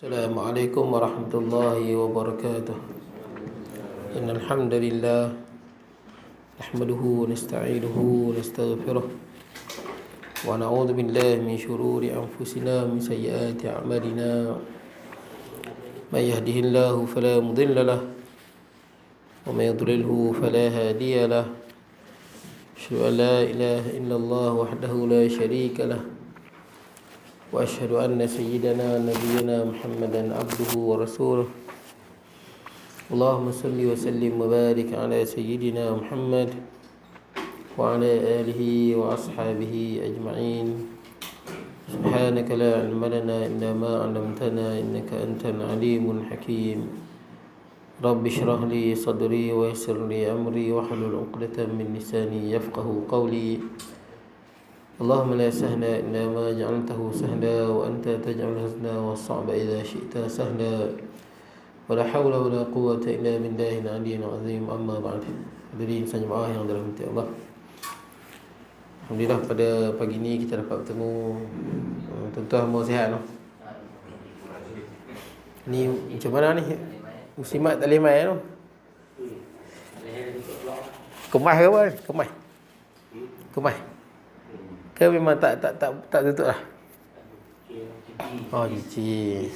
Assalamualaikum warahmatullahi wabarakatuh. Innal hamdalillah nahmaduhu wa nasta'inuhu wa nastaghfiruh wa na'udzu billahi min shururi anfusina min sayyiati a'malina. May yahdihillahu fala mudilla lahu wa may yudlilhu fala hadiya lahu. Asyhadu an la ilaha illallah wahdahu la syarika lahu وأشهد أن سيدنا نبينا محمدا عبده ورسوله. اللهم صل وسلم وبارك على سيدنا محمد وعلى آله وأصحابه أجمعين. سبحانك لا علم لنا إلا ما علمتنا إنك أنت العليم الحكيم. رب اشرح لي صدري ويسر لي أمري واحلل عقدة من لساني يفقه قولي. اللهم لا سهل إلا ما جعلته سهلا وأنت تجعل الحزن والصعب إذا شئت سهلا ولا حول ولا قوة إلا بالله العلي العظيم. أما بعد. Hadirin jemaah yang dirahmati Allah, alhamdulillah pada pagi ini kita dapat bertemu. Tuan-tuan mau sihat no? Ni macam mana ni? Muslimat tak boleh main no? Kemas ke apa? Kemas ke memang tak tutup lah. Oh, cuci.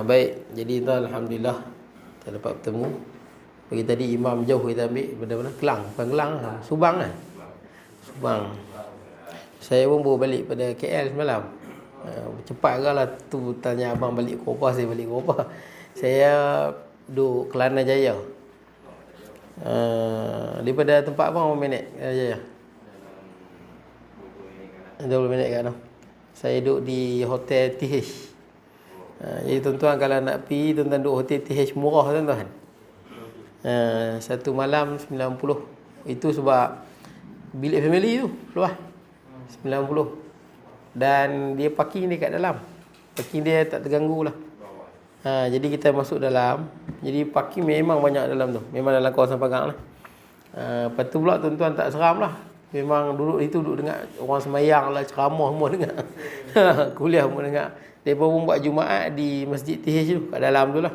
Baik. Jadi tuan, alhamdulillah kita dapat bertemu. Pagi tadi imam jauh kita ambil pada mana? Kelang, bukan Kelang lah. Subang kan? Subang. Saya pun baru balik pada KL semalam. Cepat ke lah tu tanya abang balik ke apa, saya balik ke apa. Saya duduk Kelana Jaya. Daripada tempat abang berapa minit Jaya? 20 minit kan? Saya duduk di Hotel TH. Jadi tuan-tuan kalau nak pergi, tuan-tuan duduk Hotel TH murah tuan-tuan. Satu malam 90. Itu sebab bilik family tu luas 90. Dan dia parking dekat dalam. Parking dia tak terganggu lah. Jadi kita masuk dalam. Jadi parking memang banyak dalam tu. Memang dalam kawasan Pagang lah. Lepas tu pula tuan-tuan tak seram lah. Memang duduk itu duduk dengar orang semayang lah, ceramah semua dengar. Kuliah semua dengar. Mereka pun buat Jumaat di Masjid TH tu, kat dalam tu lah.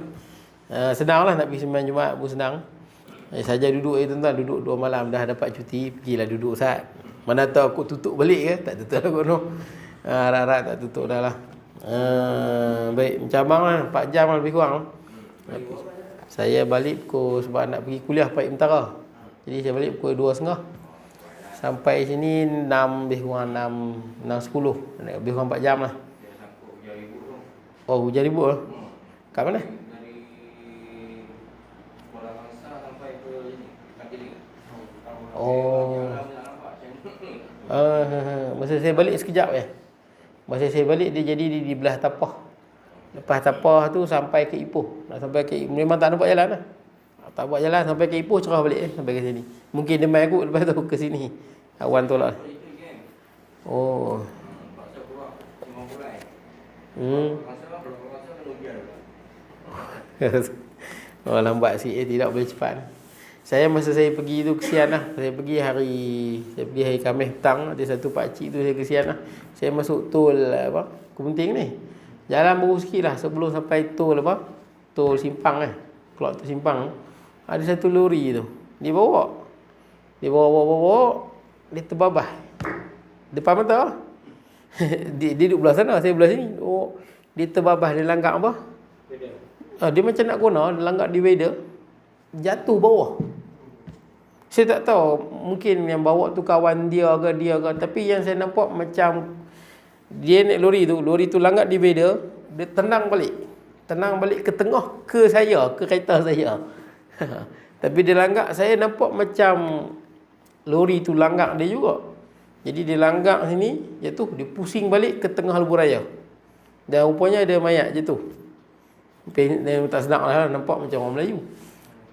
Senang lah nak pergi sembahyang Jumaat pun senang. Saja duduk tuan-tuan, duduk 2 malam dah dapat cuti, pergilah duduk saat. Mana tahu aku tutup balik ke? Tak tutup lah kot no. Harap-harap tak tutup dah lah. Baik, macam abang lah, 4 jam lah lebih kurang. Saya balik pukul, sebab nak pergi kuliah Paip Mentara. Jadi saya balik pukul 2.30. Sampai sini 6 lebih kurang 6.10. Lebih kurang 4 jam lah. Oh, hujan ribut lah. Kat mana? Oh. Masa saya balik sekejap ya. Masa saya balik dia jadi di belah Tapah. Lepas Tapah tu sampai ke Ipoh. Nak sampai ke Ipoh, memang tak nampak jalan lah. Tak buat jalan sampai ke Ipoh, cerah balik sampai ke sini. Mungkin dia main aku lepas tu ke sini. Awan tolak. Oh. Oh, lambat sikit, tidak boleh cepat. Saya masa saya pergi tu kesian lah. Saya pergi hari Khamis petang. Ada satu pakcik tu saya kesian lah. Saya masuk tol Kumenting ni. Jalan baru sikit lah sebelum sampai tol tol Simpang Keluar tol Simpang. Ada satu lori tu. Dia bawa. Dia terbabah depan mata. Dia duduk belah sana, saya belah sini. Oh, dia terbabah, dia langgar apa? Dia macam nak guna, dia langgar divider. Jatuh bawah. Saya tak tahu, mungkin yang bawa tu kawan dia ke, tapi yang saya nampak macam dia naik lori tu langgar divider, dia tenang balik ke tengah ke kereta saya. Tapi dia langgar, saya nampak macam lori tu langgar dia juga. Jadi dia langgar sini, jatuh, dia pusing balik ke tengah lebuh raya. Dan rupanya ada mayat jatuh. Dia tak sedap lah, nampak macam orang Melayu.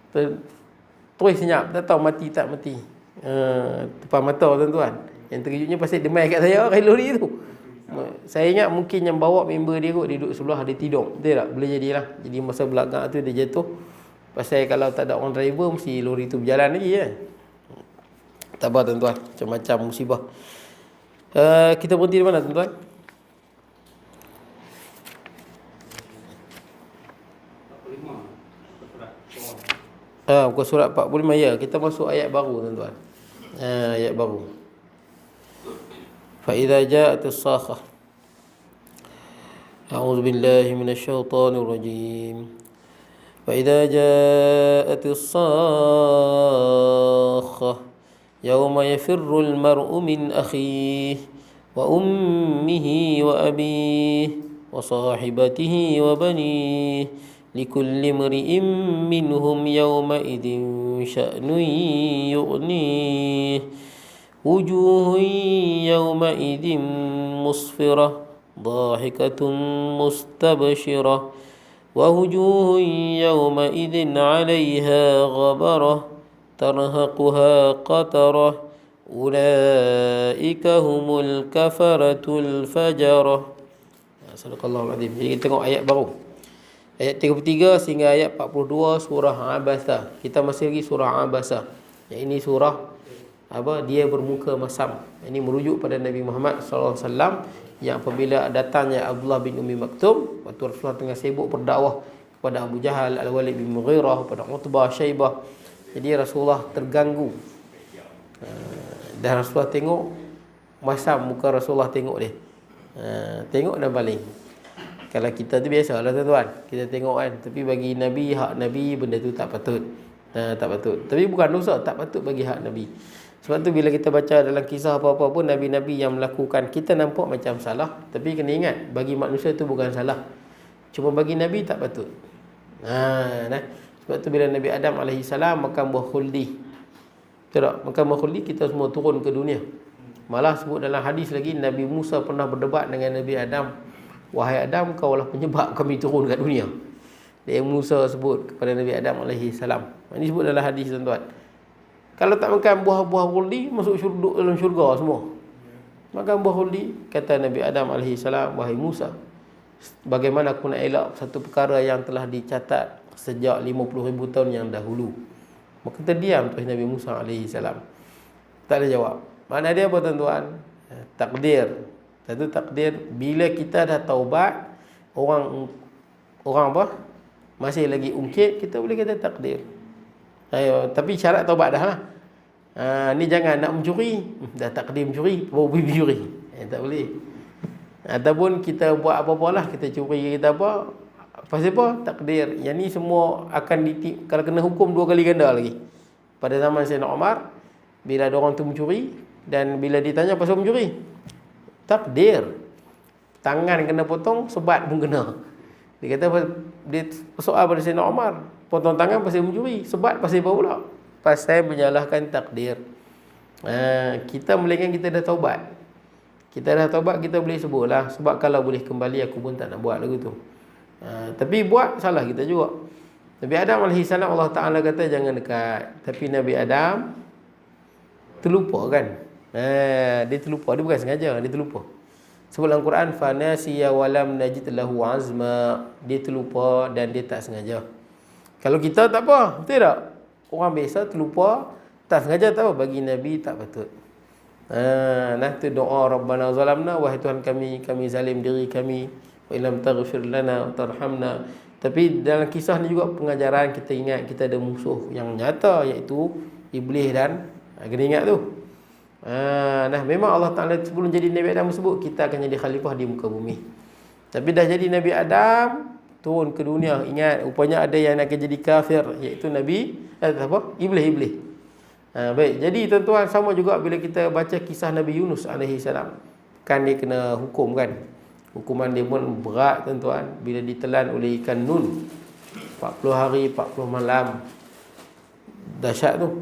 Terus senyap, tak tahu mati tak mati. Depan mata tuan-tuan. Yang terkejutnya pasal dia main kat saya kali lori tu. Saya ingat mungkin yang bawa member dia kot, dia duduk sebelah, dia tidur. Betul tak? Boleh jadilah. Jadi masa belakang tu dia jatuh. Pasal kalau tak ada orang driver, mesti lori tu berjalan lagi kan. Tak apa tuan-tuan, macam-macam musibah. Kita berhenti di mana tuan-tuan? Bukan surat 45 ya. Kita masuk ayat baru tuan-tuan. Ayat baru. Fa idza ja'atis sakhah. A'udzu billahi minasyaitonir rajim. Fa idza ja'atis sakhah yauma yafirrul mar'u min akhihi wa ummihi wa abihi wa sahibatihi wa banihi لكل امرئ منهم يومئذ شأن يغنيه وجوه يومئذ مسفرة ضاحكة مستبشرة ووجوه يومئذ عليها غبرة ترهقها قترة أولئك هم الكفرة الفجرة. Sadaqallahu alazim. Jadi kita tengok ayat baru. Ayat 33 sehingga ayat 42 surah Abasa. Kita masih lagi surah Abasa. Yang ini surah dia bermuka masam. Ini merujuk pada Nabi Muhammad SAW yang apabila datangnya Abdullah bin Ummi Maktum, waktu Rasulullah tengah sibuk berdakwah kepada Abu Jahal, Al-Walid bin Mughirah, kepada Utbah, Syaibah. Jadi Rasulullah terganggu. Dan Rasulullah tengok masam muka Rasulullah, tengok dia. Tengok dan baling. Kalau kita tu biasalah tuan-tuan, kita tengok kan. Tapi bagi Nabi, hak Nabi, benda tu tak patut. Tak patut. Tapi bukan dosa, tak patut bagi hak Nabi. Sebab tu bila kita baca dalam kisah apa-apa pun, Nabi-Nabi yang melakukan, kita nampak macam salah. Tapi kena ingat, bagi manusia tu bukan salah. Cuma bagi Nabi tak patut. Sebab tu bila Nabi Adam AS makan buah khuldi, tak? Makan buah khuldi, kita semua turun ke dunia. Malah sebut dalam hadis lagi, Nabi Musa pernah berdebat dengan Nabi Adam. Wahai Adam, kau lah penyebab kami turun kat dunia. Dia Musa sebut kepada Nabi Adam AS. Ini sebut dalam hadis tuan-tuan. Kalau tak makan buah-buah khuldi, masuk dalam syurga semua. Makan buah khuldi, kata Nabi Adam AS, wahai Musa, bagaimana aku nak elak satu perkara yang telah dicatat sejak 50,000 tahun yang dahulu. Maka terdiam terus Nabi Musa AS. Tak ada jawab. Makna dia apa tuan-tuan? Takdir. Satu takdir, bila kita dah taubat, orang apa? Masih lagi ungkit, kita boleh kata takdir. Tapi syarat taubat dah lah. Ni jangan nak mencuri, dah takdir mencuri, baru pergi mencuri. Tak boleh. Ataupun kita buat apa-apalah, kita curi, kita apa, pasal apa? Takdir. Yang ni semua akan kalau kena hukum 2 kali ganda lagi. Pada zaman Sayyidina Umar, bila ada orang tu mencuri, dan bila ditanya pasal mencuri, takdir. Tangan kena potong, sebat pun kena. Dia kata, dia soal pada Sayyidina Umar, potong tangan pasal mencuri, sebat pasal apa pula? Pasal menyalahkan takdir. Kita melainkan kita dah taubat. Kita dah taubat, kita boleh sebutlah. Sebab kalau boleh kembali, aku pun tak nak buat lagu tu. Tapi buat, salah kita juga. Nabi Adam AS, Allah Ta'ala kata jangan dekat. Tapi Nabi Adam terlupa kan. Dia terlupa, dia bukan sengaja, dia terlupa. Sebab dalam Quran, fanasiya walam najid lahu azma, dia terlupa dan dia tak sengaja. Kalau kita tak apa, betul tak? Orang biasa terlupa, tak sengaja tak apa. Bagi Nabi tak patut. Tu doa Rabbana zalamna, wahai Tuhan kami zalim diri kami, wa illam taghfir lana wa tarhamna. Tapi dalam kisah ni juga pengajaran, kita ingat kita ada musuh yang nyata, iaitu iblis dan kena ingat tu. Memang Allah Ta'ala sebelum jadi Nabi Adam sebut kita akan jadi khalifah di muka bumi. Tapi dah jadi Nabi Adam, turun ke dunia, ingat rupanya ada yang akan jadi kafir, iaitu Iblis. Baik, jadi tuan-tuan, sama juga bila kita baca kisah Nabi Yunus AS, kan dia kena hukum kan. Hukuman dia pun berat tuan-tuan, bila ditelan oleh ikan nun 40 hari 40 malam. Dahsyat tu.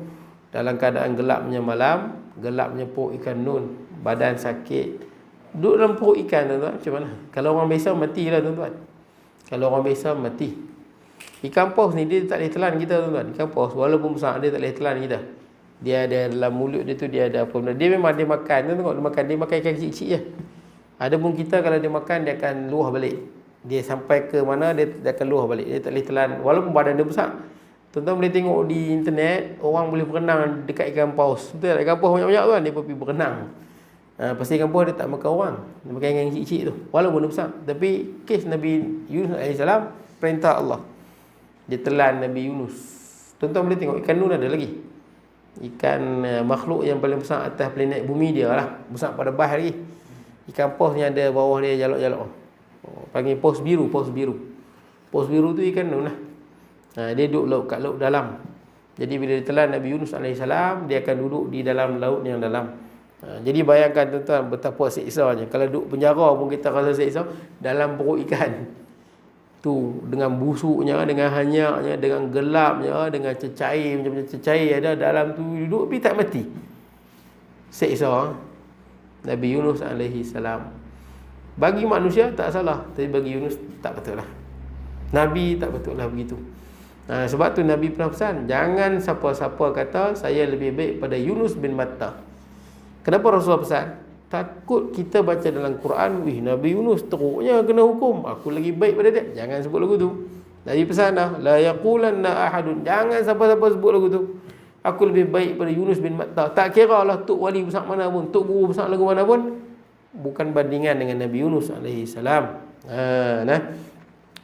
Dalam keadaan gelapnya malam, gelapnya perut ikan nun, badan sakit, duduk dalam perut ikan tuan-tuan. Macam mana? Kalau orang biasa matilah tuan-tuan. Kalau orang biasa mati. Ikan paus ni dia tak boleh telan kita tuan-tuan. Ikan paus walaupun besar, dia tak boleh telan kita. Dia ada dalam mulut dia tu, dia ada apa benda. Dia memang dia makan, tengok dia makan ikan kecil-kecil je. Ada pun kita kalau dia makan, dia akan luah balik. Dia sampai ke mana, dia akan luah balik. Dia tak boleh telan walaupun badan dia besar. Tuan-tuan boleh tengok di internet, orang boleh berenang dekat ikan paus. Betul tak? Ikan paus banyak-banyak tuan, dia pergi berenang. Pasti ikan paus dia tak makan orang, dia makan ikan kecil-kecil tu, walaupun dia besar. Tapi kes Nabi Yunus AS, perintah Allah, dia telan Nabi Yunus Tuan-tuan boleh tengok ikan nun ada lagi. Ikan makhluk yang paling besar atas planet bumi dia lah. Besar pada bahar lagi. Ikan paus ni ada bawah dia jalok-jalok. Panggil paus biru, paus biru. Paus biru tu ikan nun lah. Dia duduk kat laut dalam. Jadi bila ditelan Nabi Yunus AS, dia akan duduk di dalam laut yang dalam. Jadi bayangkan tuan-tuan betapa seksanya. Kalau duduk penjara pun kita rasa seksa, dalam perut ikan tu, dengan busuknya, dengan hanyaknya, dengan gelapnya, dengan cecair, macam-macam cecair ada dalam tu, duduk tapi tak mati. Seksa Nabi Yunus AS. Bagi manusia tak salah, tapi bagi Yunus tak betul lah. Nabi tak betul lah begitu. Sebab tu Nabi pernah pesan, jangan siapa-siapa kata saya lebih baik pada Yunus bin Matta. Kenapa Rasulullah pesan? Takut kita baca dalam Quran, Nabi Yunus teruknya kena hukum, aku lagi baik pada dia. Jangan sebut lagu tu. Nabi pesan dah, la yaqulanna ahadun, jangan siapa-siapa sebut lagu tu, aku lebih baik pada Yunus bin Matta. Tak kira lah tok wali besar mana pun, tok guru besar lagu mana pun, bukan bandingan dengan Nabi Yunus AS.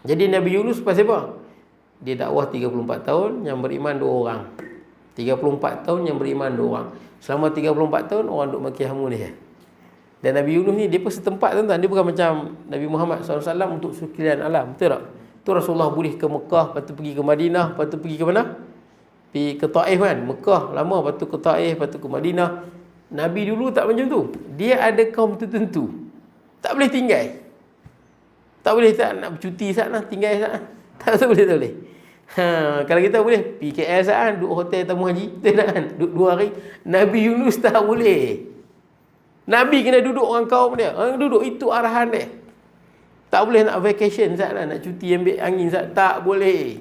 Jadi Nabi Yunus pasal apa? Dia dakwah 34 tahun, yang beriman 2 orang. 34 tahun yang beriman 2 orang. Selama 34 tahun orang duk maki hamu dia. Dan Nabi Yunus ni dia pun setempat tuan-tuan. Dia bukan macam Nabi Muhammad SAW untuk sekalian alam. Betul tak? Tu Rasulullah boleh ke Mekah, lepas tu pergi ke Madinah, lepas tu pergi ke mana? Pergi ke Taif kan? Mekah lama, lepas tu ke Taif, lepas tu ke Madinah. Nabi dulu tak macam tu. Dia ada kaum tertentu. Tak boleh tinggal. Tak boleh tak nak bercuti sana, tinggal sana. Tak boleh, tak boleh. Kalau kita boleh pergi KL saat duduk hotel tamu haji, betul tak kan? Duduk 2 hari. Nabi Yunus tak boleh. Nabi kena duduk orang kaum dia. Orang duduk, itu arahan dia. Tak boleh nak vacation saat nak cuti ambil angin saat, tak boleh.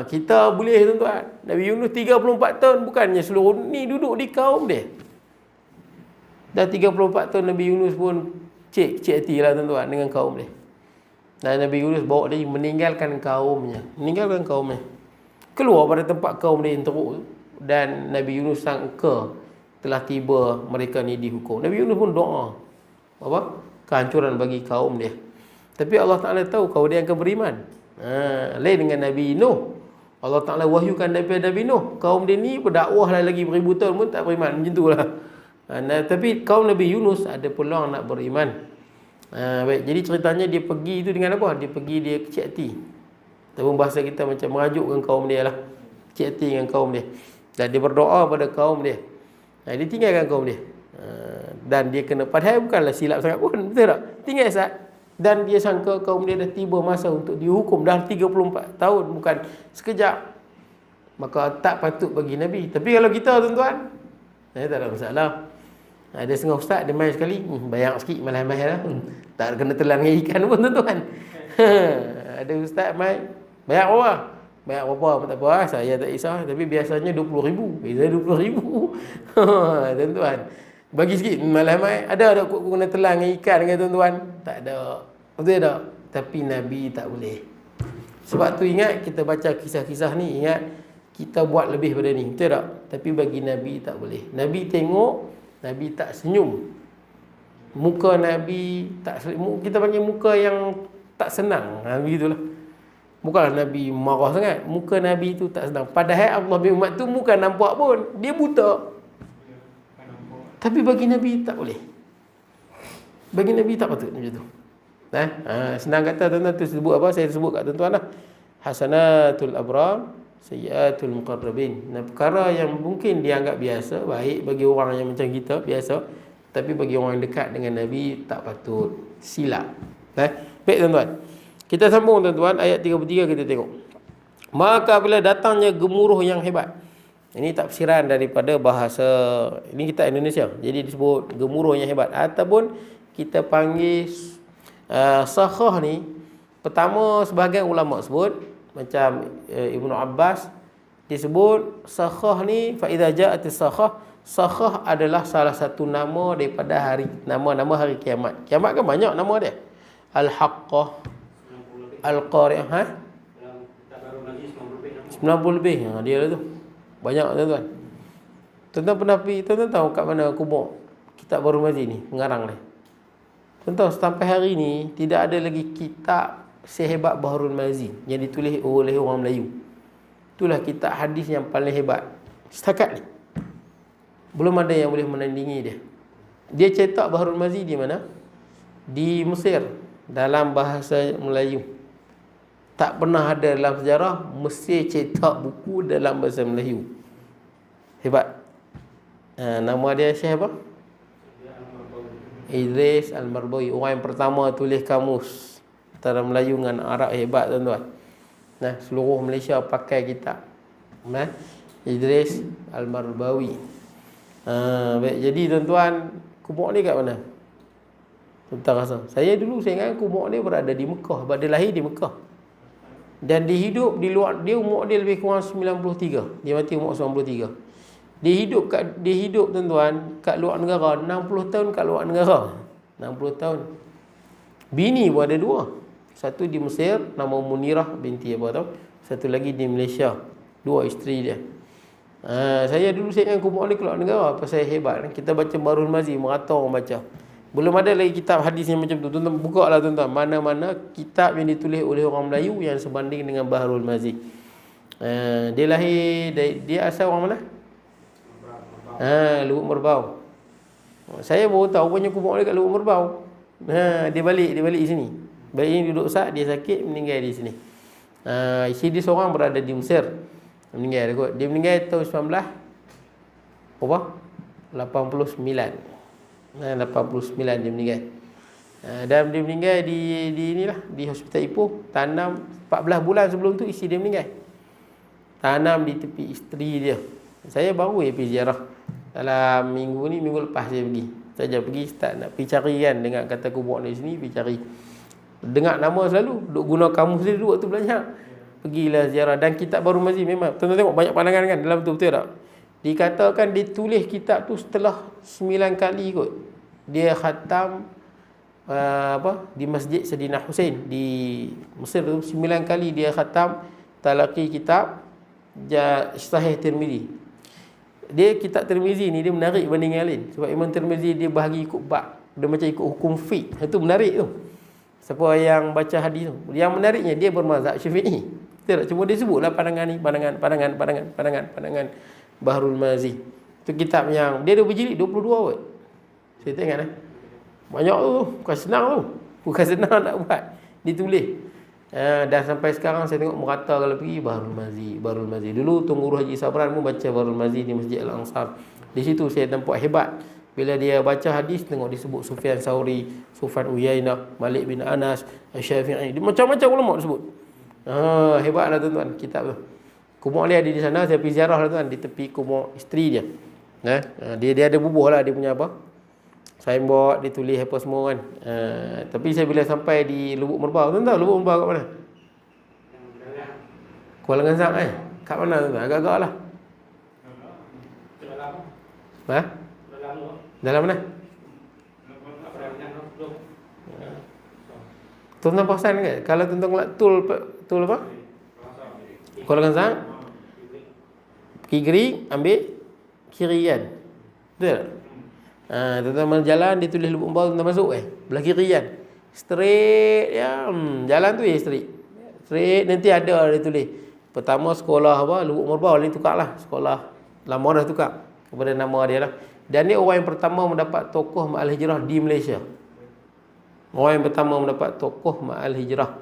Kita boleh tuan-tuan. Nabi Yunus 34 tahun bukannya seluruh ni duduk di kaum dia. Dah 34 tahun Nabi Yunus pun cek hati lah tuan-tuan dengan kaum dia. Dan Nabi Yunus bawa dia meninggalkan kaumnya. Keluar pada tempat kaum dia yang teruk tu. Dan Nabi Yunus sangka telah tiba mereka ni dihukum. Nabi Yunus pun doa apa? Kehancuran bagi kaum dia. Tapi Allah Ta'ala tahu kaum dia akan beriman. Lain dengan Nabi Nuh. Allah Ta'ala wahyukan daripada Nabi Nuh, kaum dia ni berdakwah lagi beribu tahun pun tak beriman. Macam tu lah. Tapi kaum Nabi Yunus ada peluang nak beriman. Baik, jadi ceritanya dia pergi itu dengan apa? Dia pergi, dia kecil hati. Ataupun bahasa kita macam merajukkan kaum dia lah. Kecil hati dengan kaum dia. Dan dia berdoa pada kaum dia. Dia tinggalkan kaum dia. Dan dia kena, padahal bukanlah silap sangat pun, betul tak? Tinggal saat. Dan dia sangka kaum dia dah tiba masa untuk dihukum. Dah 34 tahun, bukan sekejap. Maka tak patut bagi Nabi. Tapi kalau kita tuan-tuan, tak ada masalah. Ada setengah ustaz dia main sekali, bayar sikit mahal-mahal lah. Tak kena telan dengan ikan pun tuan-tuan. Ada ustaz main, bayar berapa? Bayar berapa pun tak apa, saya tak kisah. Tapi biasanya 20,000. Biasanya 20,000. Tuan-tuan, bagi sikit mahal-mahal. Ada aku kena telan dengan ikan dengan tuan-tuan? Tak ada. Betul tak? Tapi Nabi tak boleh. Sebab tu ingat kita baca kisah-kisah ni, ingat kita buat lebih pada ni. Betul tak? Tapi bagi Nabi tak boleh. Nabi tengok, Nabi tak senyum. Muka Nabi tak, kita panggil muka yang tak senang. Begitulah. Bukanlah Nabi marah sangat. Muka Nabi tu tak senang. Padahal Allah bin Umat tu bukan nampak pun. Dia buta. Tapi bagi Nabi tak boleh. Bagi Nabi tak patut macam tu. Senang kata tuan-tuan tu sebut apa? Saya sebut kat tuan-tuan lah. Hasanatul abrar, sayyiatul muqarrabin. Perkara yang mungkin dianggap biasa, baik bagi orang yang macam kita, biasa. Tapi bagi orang yang dekat dengan Nabi, tak patut. Silap. Baik tuan-tuan. Kita sambung tuan-tuan, ayat 33 kita tengok. Maka bila datangnya gemuruh yang hebat. Ini tafsiran daripada bahasa, ini kita Indonesia. Jadi disebut gemuruh yang hebat. Ataupun kita panggil sakhah ni. Pertama sebahagian ulama sebut, macam Ibnu Abbas, disebut sakhah ni, fa idza ja'atis sakhah. Sakhah adalah salah satu nama daripada hari, nama-nama hari kiamat. Kiamat kan banyak nama dia. Al-Haqqah, Al-Qari'ah, 90 lebih. Dia lah tu. Banyak tuan-tuan. Tuan-tuan pernah pergi, tuan-tuan tahu kat mana kubur kitab Bahrul Mazi ni, pengarang dia. Tuan-tuan, sampai hari ni tidak ada lagi kitab sehebat Bahrul Mazi yang ditulis oleh orang Melayu. itulah kitab hadis yang paling hebat setakat ni. Belum ada yang boleh menandingi dia. Dia cetak Bahrul Mazi di mana? Di Mesir, dalam bahasa Melayu. Tak pernah ada dalam sejarah Mesir cetak buku dalam bahasa Melayu. Hebat. Nama dia Syekh apa? Idris Al-Marbawi. Orang yang pertama tulis kamus antara Melayu dengan Arab. Hebat tuan-tuan. Nah, seluruh Malaysia pakai kitab. Idris Al-Marbawi. Baik, jadi tuan-tuan, kubur ni kat mana? Tuan-tuan rasa. Saya dulu saya ingat kubur ni berada di Mekah. Sebab dia lahir di Mekah. Dan dia hidup di luar, dia umur dia lebih kurang 93. Dia mati umur 93. Dia hidup tuan-tuan kat luar negara, 60 tahun kat luar negara. 60 tahun. Bini pun ada dua. Satu di Mesir, nama Munirah binti apa tau. Satu lagi di Malaysia. Dua isteri dia. Saya dulu saya ingat kubur ni keluar negara. Pasal hebat. Kita baca Bahrul Mazi, merata orang baca. Belum ada lagi kitab hadis yang macam tu. Tuan-tuan buka lah tuan-tuan. Mana-mana kitab yang ditulis oleh orang Melayu yang sebanding dengan Bahrul Mazi. Dia lahir, dia asal orang mana? Lubuk Merbau. Saya baru tahu punya kubur dia kat Lubuk Merbau. Dia balik di sini. Baik ini duduk sat, dia sakit, meninggal di sini. Isteri dia seorang berada di Mesir. Meninggal dia kot. Dia meninggal tahun 89. 89 dia meninggal. Dan dia meninggal di inilah, di Hospital Ipoh. Tanam 14 bulan sebelum tu isteri dia meninggal. Tanam di tepi isteri dia. Saya baru pergi ziarah. Dalam minggu lepas saya pergi. Saya pergi start nak pergi cari kan, dengan kata kubur di sini pergi cari. Dengar nama selalu, duk guna kamus dia dulu waktu belajar. Pergilah ziarah. Dan kitab Bahrul Mazi memang tuan-tuan tengok banyak pandangan kan dalam tu, betul tak? Dikatakan dia tulis kitab tu setelah 9 kali kot. Dia khatam di Masjid Saidina Hussein di Mesir tu, 9 kali dia khatam talaqi kitab Sahih Tirmizi. Dia kitab Tirmizi ni dia menarik banding yang lain. Sebab Imam Tirmizi dia bahagi ikut bab. Dia macam ikut hukum fiqh. Itu menarik tu. Siapa yang baca hadis tu. Yang menariknya dia bermazhab Syafi'i. Betul tak? Cuma dia sebutlah pandangan ni, pandangan Bahrul Mazi. Itu kitab yang dia ada berjilid 22 kot. Saya tak ingat banyak tu, bukan senang tu. Bukan senang nak buat. Ditulis. Dan sampai sekarang saya tengok merata kalau pergi Bahrul Mazi. Dulu Tun Guru Haji Sabran pun baca Bahrul Mazi di Masjid Al-Ansar. Di situ saya nampak hebat. Bila dia baca hadis, tengok disebut Sufyan Sauri, Sufyan Uyainah, Malik bin Anas, Syafi'i. Macam-macam ulama disebut. Hebatlah tuan-tuan kitab tu. Kubur dia ada di sana. Saya pergi ziarah lah tuan, di tepi kubur isteri dia. Dia ada bubuh lah, dia punya apa, signboard, dia tulis apa semua kan. Tapi saya bila sampai di Lubuk Merbau, tuan tahu Lubuk Merbau kat mana? Kuala Ganzang kat mana tuan? Agak-agak lah. Dalam mana? Tuan-tuan perasan ke? Kalau tuan-tuan kelak tul apa? Kuala Ganzang, kiri ambil kiri kan? Betul tak? Tuan-tuan jalan, dia tulis Lubuk Merbau, tuan-tuan masuk belah kiri kan? Straight ya, jalan tu straight. Straight nanti ada dia tulis. Pertama sekolah apa? Lubuk Merbau ni tukar lah. Sekolah lama dah tukar kepada nama dia lah. Dan dia orang yang pertama mendapat tokoh Ma'al Hijrah di Malaysia. Orang yang pertama mendapat tokoh Ma'al Hijrah.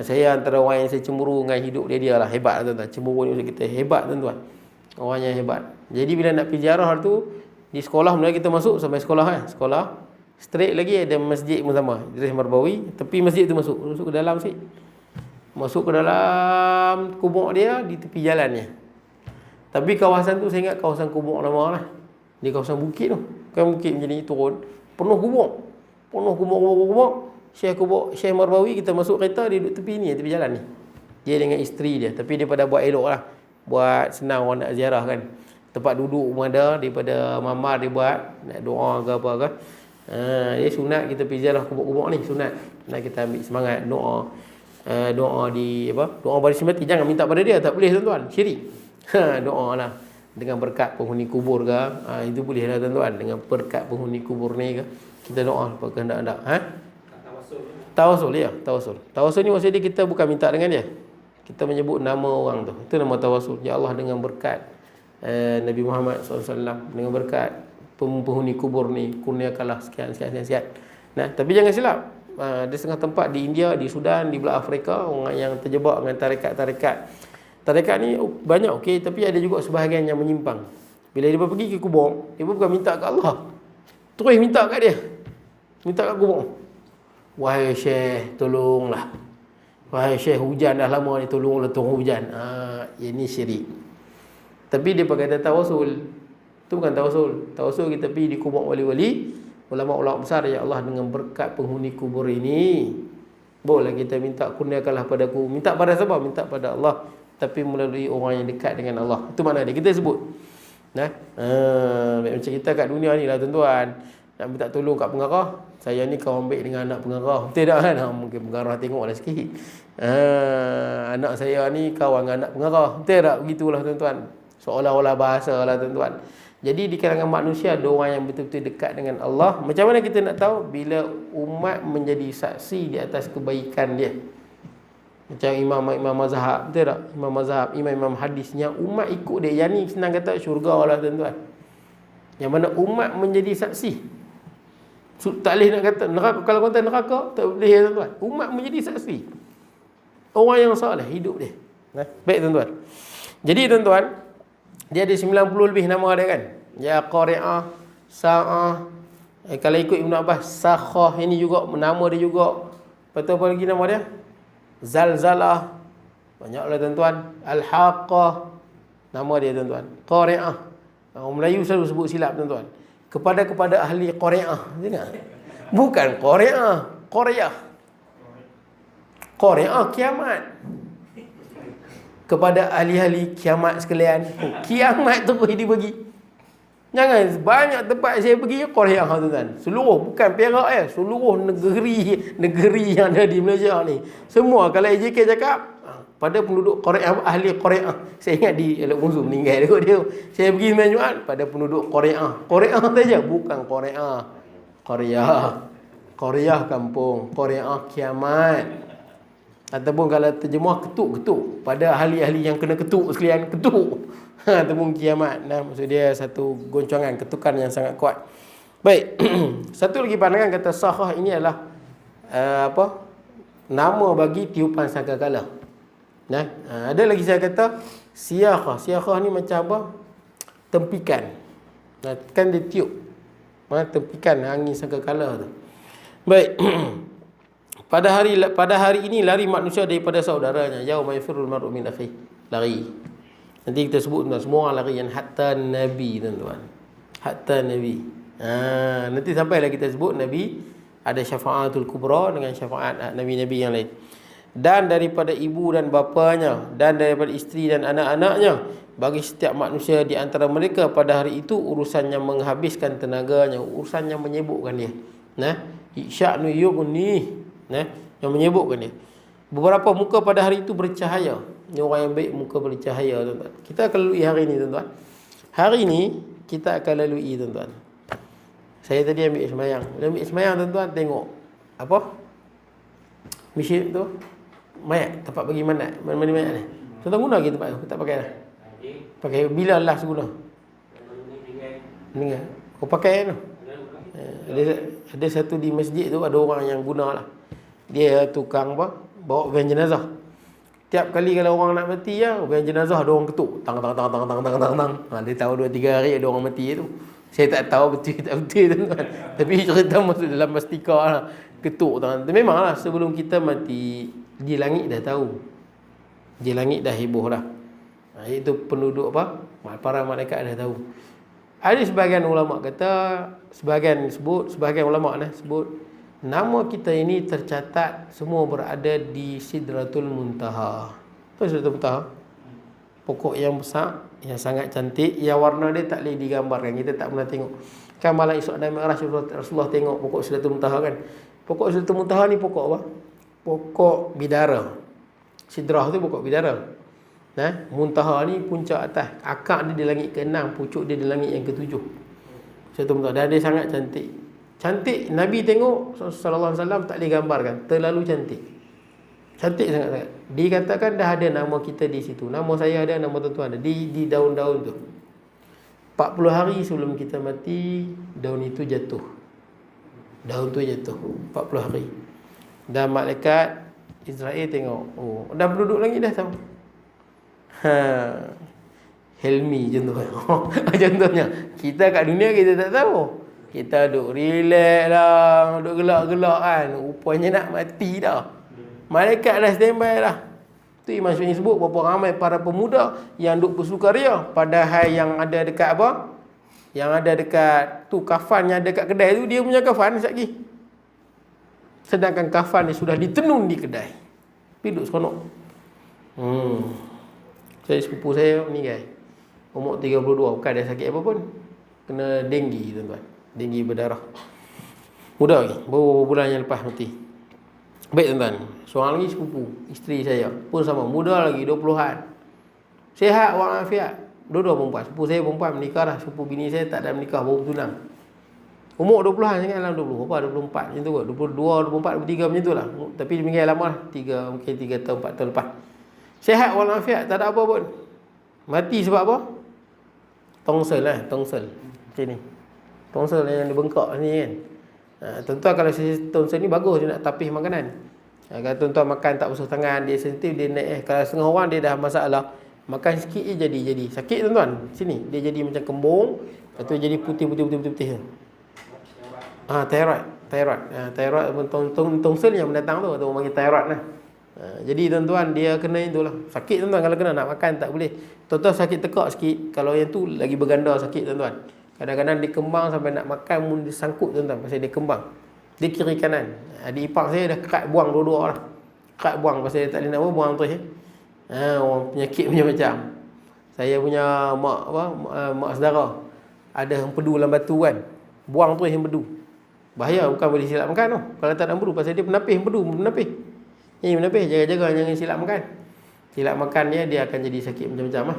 Saya antara orang yang saya cemburu dengan hidup dia lah. Hebat tuan-tuan. Cemburu ni kita hebat tuan-tuan. Orang yang hebat. Jadi bila nak pergi ziarah tu, di sekolah mula kita masuk sampai sekolah Sekolah straight lagi ada masjid bersama Idris Marbawi. Tepi masjid tu masuk ke dalam sikit. Masuk ke dalam kubur dia di tepi jalannya. Tapi kawasan tu saya ingat kawasan kubur lama lah. Di kawasan bukit tu. Kan bukit macam ni turun, penuh kubur. Syekh Marbawi, kita masuk kereta, dia duduk tepi ni, tepi jalan ni. Dia dengan isteri dia. Tapi dia pada buat elok lah. Buat senang orang nak ziarah kan. Tempat duduk pun ada. Daripada mamar dia buat, nak doa ke apa ke. Dia sunat kita pergi ziarah kubur-kubur ni. Sunat. Nak kita ambil semangat doa. Doa di apa? Doa baris mati. Jangan minta pada dia. Tak boleh tuan-tuan. Syirik. Doa lah. Dengan berkat penghuni kubur ke. Itu boleh lah tuan-tuan. Dengan berkat penghuni kubur ni ke. Kita doa apa kehendak-hendak. Tawasul ya. Tawasul ni maksudnya kita bukan minta dengan dia. kita menyebut nama orang tu. Itu nama tawasul. Ya Allah, dengan berkat Nabi Muhammad SAW, dengan berkat penghuni kubur ni, kurniakanlah sekian. Nah, tapi jangan silap. Ada setengah tempat di India, di Sudan, di belah Afrika, orang yang terjebak dengan tarekat-tarekat. Tarekat ni banyak, okey, tapi ada juga sebahagian yang menyimpang. Bila dia pergi ke kubur, dia bukan minta kat Allah, terus minta kat dia. Minta kat kubur. Wahai Syekh, tolonglah. Wahai Syekh, hujan dah lama ni, tolonglah turun hujan. Ini syirik. Tapi dia pakai kata tawasul. Itu bukan tawasul. Tawasul kita pergi di kubur wali-wali, ulama-ulama besar, ya Allah, dengan berkat penghuni kubur ini, boleh kita minta kurniakanlah padaku. Minta pada siapa? Minta pada Allah, tapi melalui orang yang dekat dengan Allah. Itu mana dia? Kita sebut. Nah, macam kita kat dunia ni lah tuan-tuan, nak minta tolong kat pengarah. Saya ni kawan baik dengan anak pengarah. Tidak kan? Mungkin pengarah tengoklah sikit. Anak saya ni kawan dengan anak pengarah. Tidak, begitulah tuan-tuan. Seolah-olah bahasa lah tuan-tuan. Jadi di kalangan manusia ada orang yang betul-betul dekat dengan Allah. Macam mana kita nak tahu? Bila umat menjadi saksi di atas kebaikan dia. Macam imam mazhab, betul tak? Imam mazhab, imam hadisnya, umat ikut dia. Yang ni senang kata syurga lah tuan-tuan. Yang mana umat menjadi saksi. Tak boleh nak kata neraka. Kalau kata neraka, tak boleh tuan-tuan. Umat menjadi saksi. Orang yang soleh hidup dia. Baik tuan-tuan. Jadi tuan-tuan, dia ada 90 lebih nama dia kan. Ya Qari'ah, Sa'ah. Kalau ikut Ibn Abbas, Sakhah, ini juga nama dia juga. Lepas tu apa lagi nama dia? Zalzalah. Banyaklah tuan-tuan. Al-Haqqah. Nama dia tuan-tuan. Qari'ah. Orang Melayu selalu sebut silap tuan-tuan. Kepada ahli Qari'ah. Bukan Qari'ah. Qari'ah. Qari'ah kiamat. Kepada ahli-ahli kiamat sekalian. Kiamat tu pergi dibagi. Jangan, banyak tempat saya pergi Qari'ah tuan-tuan. Seluruh, bukan Perak ya, seluruh negeri yang ada di Malaysia ni. Semua kalau AJK cakap pada penduduk Qari'ah, ahli Qari'ah. Saya ingat di Elok Musuh meninggal dia. Saya pergi main Jumaat pada penduduk Qari'ah. Qari'ah saja, bukan Qari'ah. Qari'ah kampung, Qari'ah kiamat. Ataupun kalau terjemah ketuk-ketuk, pada ahli-ahli yang kena ketuk sekalian, ketuk. Ataupun kiamat. Nah, maksud dia satu goncangan, ketukan yang sangat kuat. Baik. Satu lagi pandangan kata Sakhah ini adalah nama bagi tiupan sangkakala. Nah, ada lagi saya kata Siyakhah. Siyakhah ni macam apa? Tempikan. Nah, kan dia tiup. Tempikan angin sangkakala tu. Baik. Pada hari ini lari manusia daripada saudaranya. Yauma yafirrul mar'u min akhihi. Lari. Nanti kita sebut tuan, semua orang lari yang hatta Nabi tuan-tuan. Hatta Nabi. Nanti sampailah kita sebut Nabi ada syafaatul kubra dengan syafaat Nabi-Nabi yang lain. Dan daripada ibu dan bapanya, dan daripada isteri dan anak-anaknya, bagi setiap manusia di antara mereka pada hari itu urusannya menghabiskan tenaganya, urusannya menyibukkan dia. Nah, sya'nu yughni. Yang menyebutkan dia. Beberapa muka pada hari itu bercahaya. Ini orang yang baik muka bercahaya tuan-tuan. Kita akan lalui hari ini tuan-tuan. Hari ini kita akan lalui tuan-tuan. Saya tadi ambil semayang. Ambil semayang tuan-tuan, tengok apa? Mesin tu mayat, tempat bagi manat. Mana mayat ni? Tuan-tuan guna lagi tempat tu? Tak pakai dah. Pakai bila last guna? Meninggal. Kau pakai tu? Ada satu di masjid tu, ada orang yang guna lah. Dia tukang apa? Bawa van jenazah. Tiap kali kalau orang nak mati ya, van jenazah ada orang ketuk. Tang. Dia tahu 2-3 hari ada orang mati tu. Saya tak tahu betul tak betul tuan-tuan. Tapi cerita masuk dalam mastika lah. Ketuk tangan. Memanglah sebelum kita mati, di langit dah tahu. Di langit dah heboh dah. Itu penduduk apa? Para malaikat dah tahu. Ada sebahagian ulama kata, sebahagian ulama sebut nama kita ini tercatat semua berada di Sidratul Muntaha. Apa Sidratul Muntaha? Pokok yang besar, yang sangat cantik, yang warna dia tak boleh digambarkan, kita tak pernah tengok. Kan malam Isra dan Mi'raj Rasulullah tengok pokok Sidratul Muntaha kan. Pokok Sidratul Muntaha ni pokok apa? Pokok bidara. Sidrah tu pokok bidara. Muntaha ni puncak atas. Akar dia di langit ke-6, pucuk dia di langit yang ke-7. Sidratul Muntaha. Dan dia sangat cantik. Cantik, Nabi tengok sallallahu alaihi wasallam tak boleh gambarkan, terlalu cantik. Cantik sangat-sangat. Dikatakan dah ada nama kita di situ. Nama saya ada, nama tuan-tuan ada. Di daun-daun tu. 40 hari sebelum kita mati, daun itu jatuh. Daun tu jatuh 40 hari. Dan malaikat Israel tengok, oh, dah berduduk lagi dah tahu. Helmi contohnya. Contohnya, kita kat dunia kita tak tahu. Kita duduk relax lah, duduk gelak-gelak kan. Rupanya nak mati dah. Malaikat dah standby dah. Tu Imam Syafi'i sebut berapa ramai para pemuda yang duk bersukaria, padahal yang ada dekat apa? Yang ada dekat tu kafan yang ada dekat kedai tu dia punya kafan sekejap lagi. Sedangkan kafan dia sudah ditenun di kedai. Pergi duduk seronok. Saya sepupu saya ni guys. Umur 32, bukan ada sakit apa pun. Kena denggi tuan-tuan. Denggi berdarah. Muda lagi, beberapa bulan yang lepas mati. Baik tuan-tuan, seorang lagi sepupu, isteri saya pun sama, muda lagi 20-an. Sihat walafiat. Dua-dua perempuan. Sepupu saya perempuan menikah dah. Sepupu bini saya tak ada menikah, baru tunang. Umur 20-an sangat dalam 20. Berapa? 24 macam tu kot. 22, 24, 23 macam tu lah. Tapi dia meninggal lama lah. Mungkin 3 tahun, 4 tahun lepas. Sihat walafiat, tak ada apa pun. Mati sebab apa? Tongsel lah, tongsel. Macam ni. Tongsel yang dia bengkak ni kan. Tuan-tuan kalau tongsel ni bagus, dia nak tapis makanan. Kalau tuan-tuan makan tak basuh tangan, dia sensitif, dia naik. Kalau setengah orang dia dah masalah, makan sikit je jadi. Sakit tuan-tuan. Sini, dia jadi macam kembung. Lepas tu jadi putih-putih. Thyroid. Thyroid tongsel yang mendatang tu, orang panggil thyroid lah. Jadi tuan-tuan dia kena itulah. Sakit tuan-tuan kalau kena, nak makan tak boleh. Tuan-tuan sakit tekak sikit, kalau yang tu lagi berganda sakit tuan-tuan. Kadang-kadang dia kembang sampai nak makan pun dia sangkut tuan-tuan pasal dia kembang. Dia kiri kanan. Adik ipar saya dah kerat buang dua-dua lah. Kerat buang pasal dia tak boleh nak buang terus. Orang penyakit punya macam. Saya punya mak saudara ada empedu dalam batu kan. Buang terus empedu. Bahaya, bukan boleh silap makan tu. Kalau tak ada empedu pasal dia penapis empedu, penapis. Ni menapis, jaga-jaga jangan silap makan. Silap makannya dia akan jadi sakit macam-macam lah.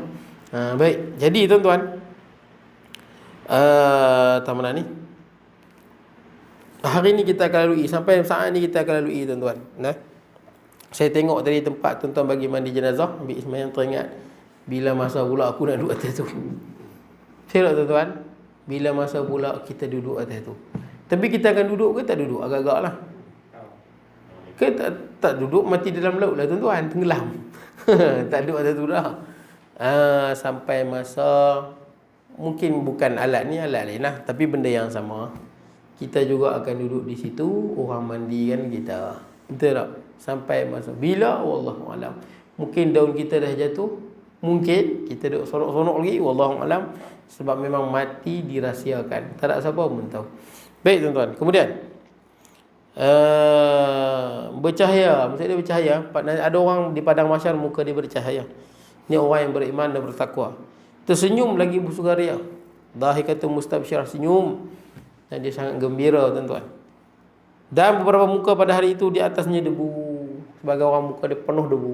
Baik, jadi tuan-tuan, mana ni? Hari ni kita akan lalui, sampai saat ni kita akan lalui tuan-tuan. Saya tengok tadi tempat tuan-tuan bagi mandi jenazah, ambil sembahyang, teringat bila masa pula aku nak duduk atas tu. Saya tak tuan-tuan, bila masa pula kita duduk atas tu. Tapi kita akan duduk ke tak duduk? Agak-agak lah. Ke tak duduk mati dalam laut lah tuan-tuan, tenggelam. Tak duduk atas tu dah. Sampai masa, mungkin bukan alat ni, alat lain lah, tapi benda yang sama. Kita juga akan duduk di situ, orang mandi kan kita. Betul tak? Sampai masa bila, wallahualam. Mungkin daun kita dah jatuh, mungkin kita duduk sonok-sonok lagi, wallahualam. Sebab memang mati dirahsiakan, tak ada siapa pun tahu. Baik tuan-tuan, kemudian bercahaya, maksudnya dia bercahaya. Ada orang di padang mahsyar muka dia bercahaya. Ini orang yang beriman dan bertakwa. Tersenyum lagi bersukaria. Dhahikatun mustabsyirah, senyum dan dia sangat gembira tuan-tuan. Dan beberapa muka pada hari itu di atasnya debu. Sebagai orang muka dia penuh debu.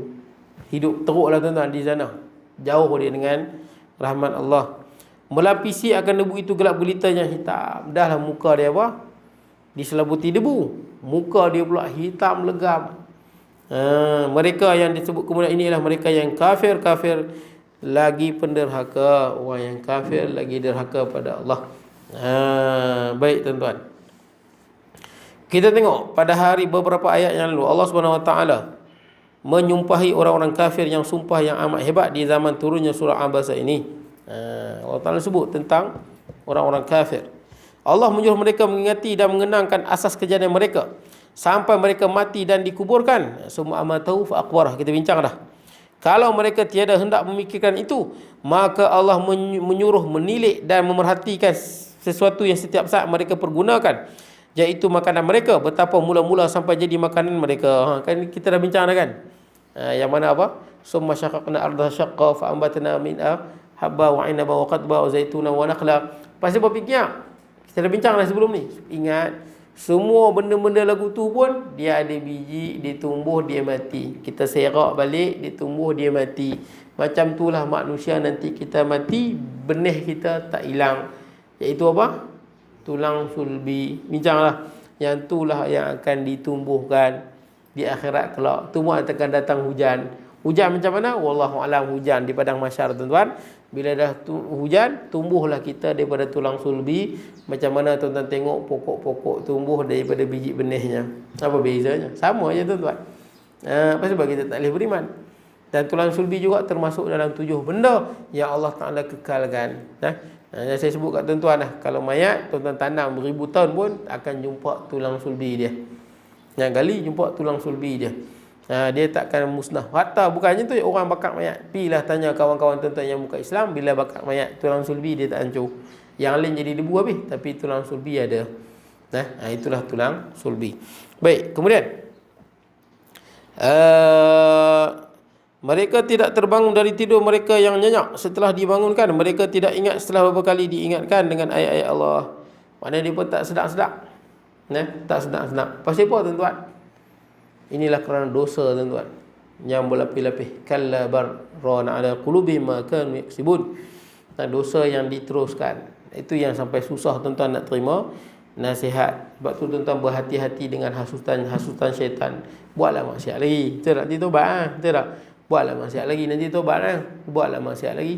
Hidup teruklah tuan-tuan di sana. Jauh dia dengan rahmat Allah. Melapisi akan debu itu gelap gulita yang hitam. Dahlah muka dia apa? Diselabuti debu. Muka dia pula hitam legam. Mereka yang disebut kemudian inilah mereka yang kafir lagi penderhaka. Orang yang kafir lagi derhaka pada Allah. Baik tuan-tuan, kita tengok pada hari beberapa ayat yang lalu Allah Subhanahu Wa Taala menyumpahi orang-orang kafir yang sumpah yang amat hebat di zaman turunnya surah Abasa ini. Allah Taala sebut tentang orang-orang kafir. Allah menyuruh mereka mengingati dan mengenangkan asas kejadian mereka sampai mereka mati dan dikuburkan. Semua amatahu fa aqbarah. Kita bincang dah. Kalau mereka tiada hendak memikirkan itu, maka Allah menyuruh menilik dan memerhatikan sesuatu yang setiap saat mereka pergunakan, iaitu makanan mereka, betapa mula-mula sampai jadi makanan mereka. Kan kita dah bincang dah kan. Yang mana apa? Summa syaqaqna ardha syaqqa fa ambatna minha habba wa 'inaba wa qadba wa zaituna wa nakhla. Pasal berfikir kita dah bincang dah sebelum ni. Ingat, semua benda-benda lagu tu pun dia ada biji, dia tumbuh, dia mati. Kita serak balik, dia tumbuh, dia mati. Macam itulah manusia nanti kita mati, benih kita tak hilang. Iaitu apa? Tulang sulbi. Bincanglah. Yang itulah yang akan ditumbuhkan. Di akhirat kelak semua akan datang hujan. Hujan macam mana? Wallahu alam, hujan di padang mahsyar tuan-tuan. Bila dah hujan, tumbuhlah kita daripada tulang sulbi. Macam mana tuan-tuan tengok pokok-pokok tumbuh daripada biji benihnya. Apa bezanya? Sama aja tuan-tuan. Apa sebab kita tak boleh beriman? Dan tulang sulbi juga termasuk dalam 7 benda yang Allah Ta'ala kekalkan. Yang saya sebut kat tuan-tuan lah. Kalau mayat, tuan-tuan tanam 1000 tahun pun akan jumpa tulang sulbi dia. Yang kali jumpa tulang sulbi dia. Dia takkan musnah. Hatta bukannya tu orang bakar mayat. Pilah tanya kawan-kawan tuan-tuan yang bukan Islam, bila bakar mayat tulang sulbi dia tak hancur. Yang lain jadi debu habis, tapi tulang sulbi ada. Itulah tulang sulbi. Baik, kemudian mereka tidak terbangun dari tidur mereka yang nyenyak setelah dibangunkan. Mereka tidak ingat setelah beberapa kali diingatkan dengan ayat-ayat Allah. Maknanya dia pun tak sedap-sedap. Tak sedap-sedap. Pasal apa tuan-tuan? Inilah kerana dosa tuan-tuan yang berlapis-lapis. Kalla barrana ala qulubihim ma kanu yaksibun. Dosa yang diteruskan. Itu yang sampai susah tuan-tuan nak terima nasihat. Sebab tu tuan-tuan berhati-hati dengan hasutan syaitan. Buatlah maksiat lagi. Betul tak? Nanti tobat. Betul tak? Buatlah maksiat lagi. Nanti tobat lah. Buatlah maksiat lagi.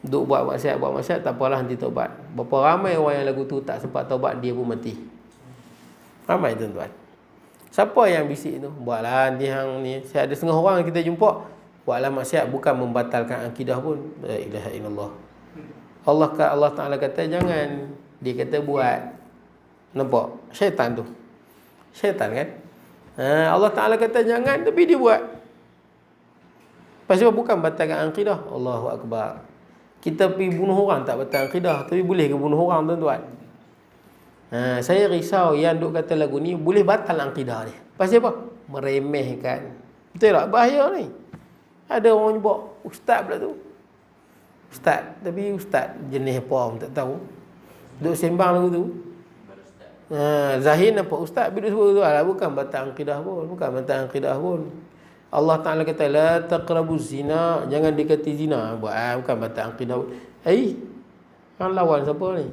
Duk buat maksiat. Tak apalah nanti tobat. Berapa ramai orang yang lagu tu tak sempat tobat, dia pun mati. Ramai tuan-tuan. Siapa yang bisik tu? Buatlah nanti hang ni. Saya ada setengah orang kita jumpa. Buatlah maksiat bukan membatalkan akidah pun. La ilaha illallah. Allah Ta'ala kata jangan. Dia kata buat. Nampak? Syaitan tu. Syaitan kan? Allah Ta'ala kata jangan, tapi dia buat. Pasal bukan batalkan akidah. Allahu Akbar. Kita pergi bunuh orang tak batal akidah, tapi boleh ke bunuh orang tuan-tuan? Saya risau yang duk kata lagu ni boleh batal akidah ni. Pasal apa? Meremehkan. Betul tak? Bahaya ni. Ada orang nyebut ustaz pula tu. Ustaz, tapi ustaz jenis apa pun tak tahu. Duk sembang lagu tu. Zahin apa ustaz bila sebut tu? Bukan batal akidah pun. Bukan batal akidah pun. Allah Ta'ala kata la taqrabuz zina, jangan dekati zina. Bukan batal akidah pun. Hang lawan siapa ni?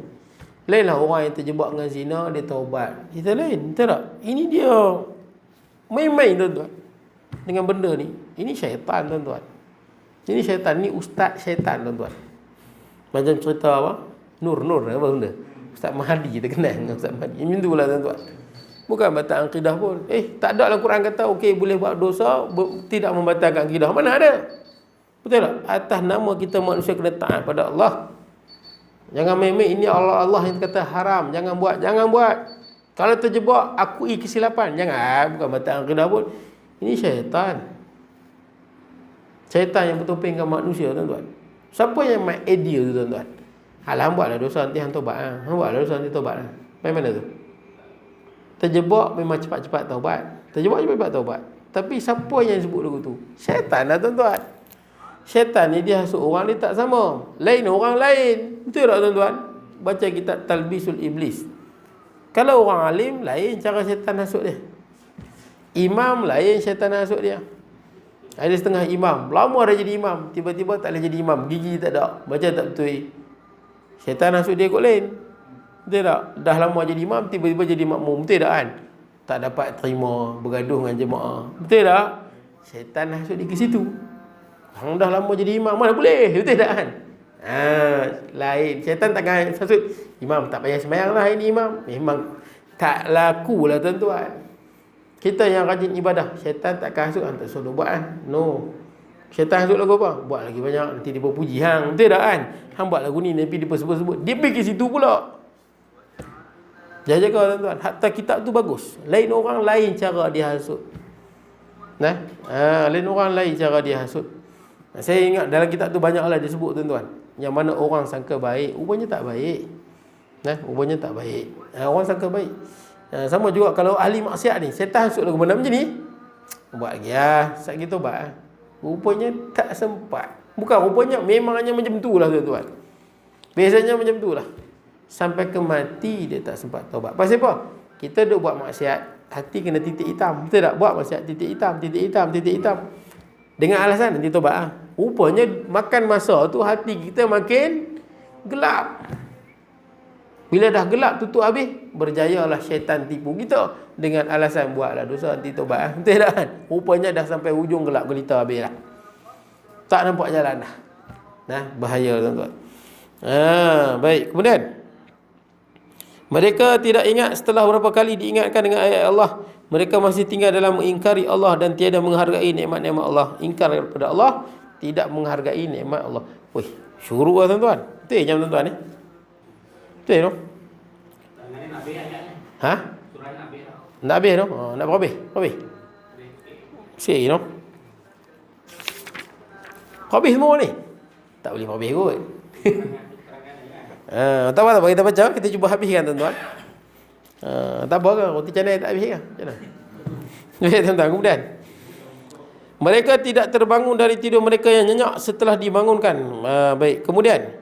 Lainlah orang yang terjebak dengan zina, dia taubat. Kita lain, betul tak? Ini dia main-main tuan-tuan dengan benda ni. Ini syaitan tuan-tuan. Ini syaitan, ni ustaz syaitan tuan-tuan. Macam cerita apa? Nur apa benda? Ustaz Mahdi, kita kenal dengan Ustaz Mahdi. Macam tu lah tuan-tuan. Bukan batal akidah pun. Tak ada dalam Quran kata okey boleh buat dosa tidak membatalkan akidah. Mana ada? Betul tak? Atas nama kita manusia kena taat pada Allah. Jangan main-main. Ini Allah yang kata haram. Jangan buat. Kalau terjebak, akui kesilapan. Jangan. Bukan batal akidah pun. Ini syaitan. Syaitan yang bertopengkan manusia tuan-tuan. Siapa yang main idea tu tuan-tuan? Hang buatlah dosa nanti hang tobat. Hang buatlah dosa nanti tobat. Main mana tu? Terjebak memang cepat-cepat taubat. Cepat taubat. Tapi siapa yang sebut lagu tu? Syaitan lah tuan-tuan. Syaitan ni dia hasut orang, dia tak sama. Lain orang lain. Betul tak tuan-tuan? Baca kitab Talbisul Iblis. Kalau orang alim, lain cara syaitan hasut dia. Imam, lain syaitan hasut dia. Ada setengah imam. Lama dah jadi imam. Tiba-tiba tak boleh jadi imam. Gigi tak ada. Baca tak betul. Syaitan hasut dia kot lain. Betul tak? Dah lama jadi imam, tiba-tiba jadi makmum. Betul tak kan? Tak dapat terima, bergaduh dengan jemaah. Betul tak? Syaitan hasut dia ke situ. Hang dah lama jadi imam, mana boleh? Betul tak kan? Lain. Syaitan takkan hasut. Imam tak payah sembahyang lah ini imam. Memang tak laku lah tuan-tuan. Kita yang rajin ibadah, syaitan takkan hasut. Tak suruh buat kan? No. Syaitan hasut lagu apa? Buat lagi banyak, nanti dia puji hang. Betul tak kan? Hang buat lagu ni, nanti dia sebut-sebut. Dia pergi ke situ pula. Jaga tuan-tuan. Hatta kitab tu bagus. Lain orang lain cara dia hasut. Lain orang lain cara dia hasut. Saya ingat dalam kitab tu banyaklah dia sebut tuan-tuan. Yang mana orang sangka baik, rupanya tak baik. Rupanya tak baik. Orang sangka baik. Sama juga kalau ahli maksiat ni, setan hasut lagu mana macam ni. Buat lagi sakit tobat. Rupanya tak sempat. Bukan rupanya, memang hanya macam tu lah tuan-tuan. Biasanya macam tu lah. Sampai ke mati dia tak sempat taubat. Pasal apa? Kita duk buat maksiat, hati kena titik hitam. Betul tak? Buat maksiat titik hitam. Dengan alasan nanti taubat. Rupanya makan masa tu hati kita makin gelap. Bila dah gelap tutup habis, berjayalah syaitan tipu kita dengan alasan buatlah dosa nanti tobat. Betul tak kan? Rupanya dah sampai hujung gelap gelita habis lah. Tak nampak jalan dah. Nah, bahaya tuan-tuan. Baik. Kemudian mereka tidak ingat setelah berapa kali diingatkan dengan ayat Allah, mereka masih tinggal dalam mengingkari Allah dan tiada menghargai nikmat-nikmat Allah. Ingkar kepada Allah, tidak menghargai nikmat Allah. Wih, syuruk lah tuan-tuan. Betul jam tuan-tuan ni? Betul no? Ha? Nak habis no? Nak berapa habis? Habis? Sikit no? Habis semua ni? Tak boleh habis kot. Tak apa, kita baca, kita cuba habiskan tuan-tuan. Tak apa ke? Roti canai tak habis ke? Macam mana? Baik tuan-tuan, kemudian mereka tidak terbangun dari tidur mereka yang nyenyak setelah dibangunkan. Baik, kemudian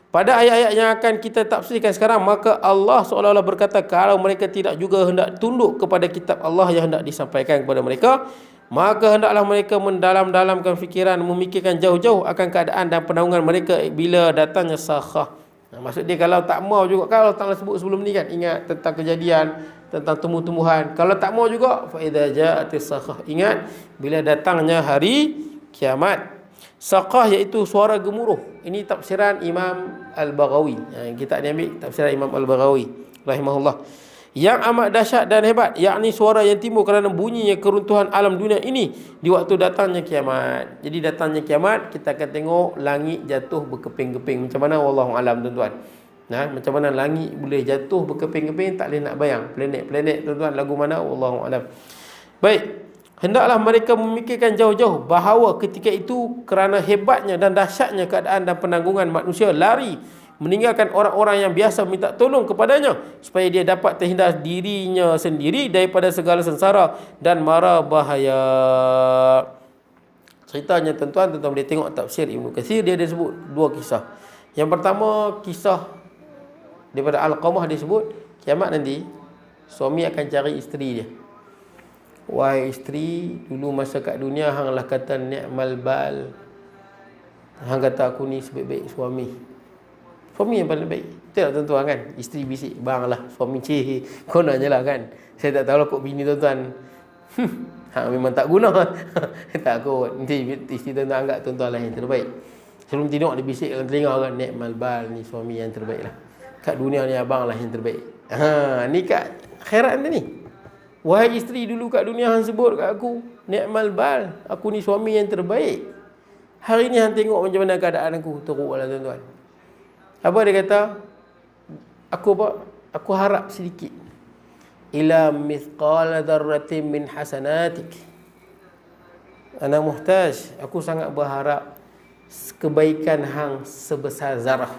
pada ayat-ayat yang akan kita tafsirkan sekarang, maka Allah seolah-olah berkata, kalau mereka tidak juga hendak tunduk kepada kitab Allah yang hendak disampaikan kepada mereka, maka hendaklah mereka mendalam-dalamkan fikiran, memikirkan jauh-jauh akan keadaan dan penanggungan mereka bila datangnya sakhah. Maksud dia, kalau tak mau juga, kalau tak sebut sebelum ni kan, ingat tentang kejadian, tentang tumbuh-tumbuhan. Kalau tak mau juga, fa idza ja'atis sakhah, ingat bila datangnya hari kiamat. Sakhah iaitu suara gemuruh. Ini tafsiran Imam Al-Baghawi. Kita ni ambil tafsiran Imam Al-Baghawi rahimahullah. Yang amat dahsyat dan hebat, yakni suara yang timbul kerana bunyinya keruntuhan alam dunia ini di waktu datangnya kiamat. Jadi datangnya kiamat, kita akan tengok langit jatuh berkeping-keping. Macam mana wallahu alam tuan-tuan. Macam mana langit boleh jatuh berkeping-keping, tak boleh nak bayang. Planet-planet tuan-tuan, lagu mana wallahu alam. Baik. Hendaklah mereka memikirkan jauh-jauh bahawa ketika itu kerana hebatnya dan dahsyatnya keadaan dan penanggungan manusia lari meninggalkan orang-orang yang biasa minta tolong kepadanya supaya dia dapat terhindar dirinya sendiri daripada segala sengsara dan mara bahaya. Ceritanya tuan-tuan boleh tengok tafsir Ibnu Katsir, dia ada sebut dua kisah. Yang pertama, kisah daripada Al-Qamah, dia sebut kiamat nanti suami akan cari isteri dia. Wahai isteri, dulu masa kat dunia hanglah kata ni'mal bal. Hang kata aku ni sebaik-baik suami. Suami yang paling baik. Betul tak tuan-tuan kan? Isteri bisik, bang lah suami cih. Kononnya lah kan. Saya tak tahu lah kok bini tuan-tuan. Memang tak guna. Tak kot. Nanti isteri tuan-tuan anggap tuan-tuan lah yang terbaik. Sebelum tidur dia bisik dalam telinga kan, ni'mal bal, ni suami yang terbaik lah. Kat dunia ni abang lah yang terbaik. Ni kat akhirat nanti ni. Wahai isteri, dulu kat dunia hang sebut kat aku ni'mal bal, aku ni suami yang terbaik. Hari ni hang tengok macam mana keadaan aku. Teruklah tuan-tuan. Apa dia kata? Aku harap sedikit. Ila mithqala dzarratin min hasanatik. Ana muhtaj. Aku sangat berharap kebaikan hang sebesar zarah.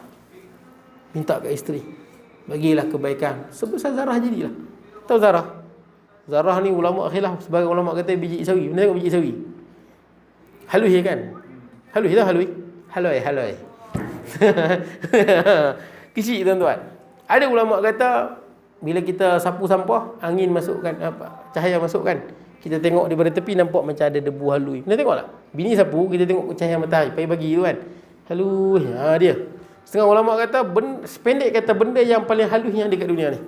Minta kat isteri, bagilah kebaikan sebesar zarah jadilah. Tahu zarah? Zarah ni ulama khilaf. Sebagai ulama kata biji sawi. Mana tengok biji sawi? Halus kan? Halus tak halus? Halus. Kecil tuan-tuan. Ada ulama kata bila kita sapu sampah, angin masukkan, cahaya masukkan, kita tengok daripada tepi nampak macam ada debu halus. Mana tengok tak? Bini sapu, kita tengok cahaya matahari, pagi-pagi tu kan. Halus. Dia. Setengah ulama kata sependek kata benda yang paling halus yang ada kat dunia ni.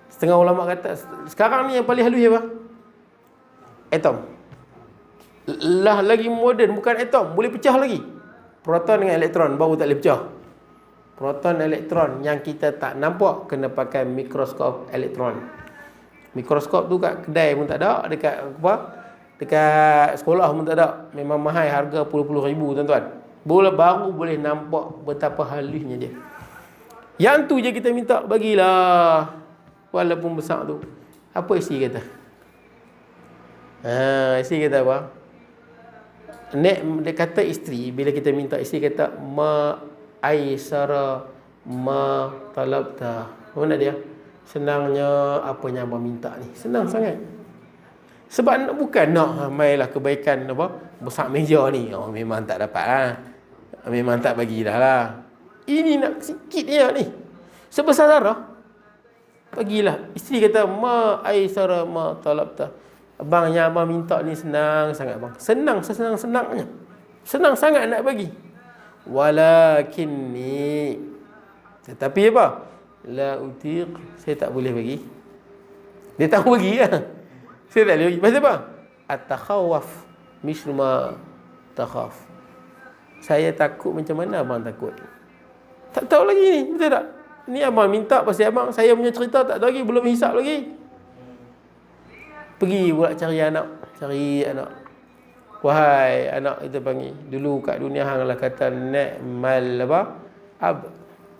Setengah ulama kata sekarang ni yang paling halus apa? Atom. Lagi moden, bukan atom, boleh pecah lagi. Proton dengan elektron baru tak boleh pecah. Proton, elektron yang kita tak nampak kena pakai mikroskop elektron. Mikroskop tu kat kedai pun tak ada, dekat sekolah pun tak ada. Memang mahal, harga puluh-puluh ribu tuan-tuan. Baru boleh nampak betapa halusnya dia. Yang tu je kita minta, bagilah walaupun besar tu. Apa isteri kata? Isteri kata apa? Dia kata isteri, bila kita minta, isteri kata ma aisara ma talabta. Mana dia? Senangnya apa yang abang minta ni. Senang sangat. Sebab bukan nak mailah kebaikan apa besar meja ni. Memang tak dapat lah. Memang tak bagi dah lah. Ini nak sikit je ni. Sebesar darah. Bagilah. Isteri kata ma aisara ma talabta. Abang yang abang minta ni senang sangat bang. Senang sesenang-senangnya. Senang sangat nak bagi. Walakinni, tetapi apa? la utiq, saya tak boleh bagi. Dia tak mau bagi lah. Saya tak boleh bagi. Pasal apa? At-takhawaf mislu ma takhaf. Saya takut macam mana abang takut. Tak tahu lagi ni, betul tak? Ni abang minta pasal abang, saya punya cerita tak tahu lagi, belum hisap lagi. Pergi pula cari anak. Wahai anak, kita panggil. Dulu kat dunia hang lah kata ni'mal apa?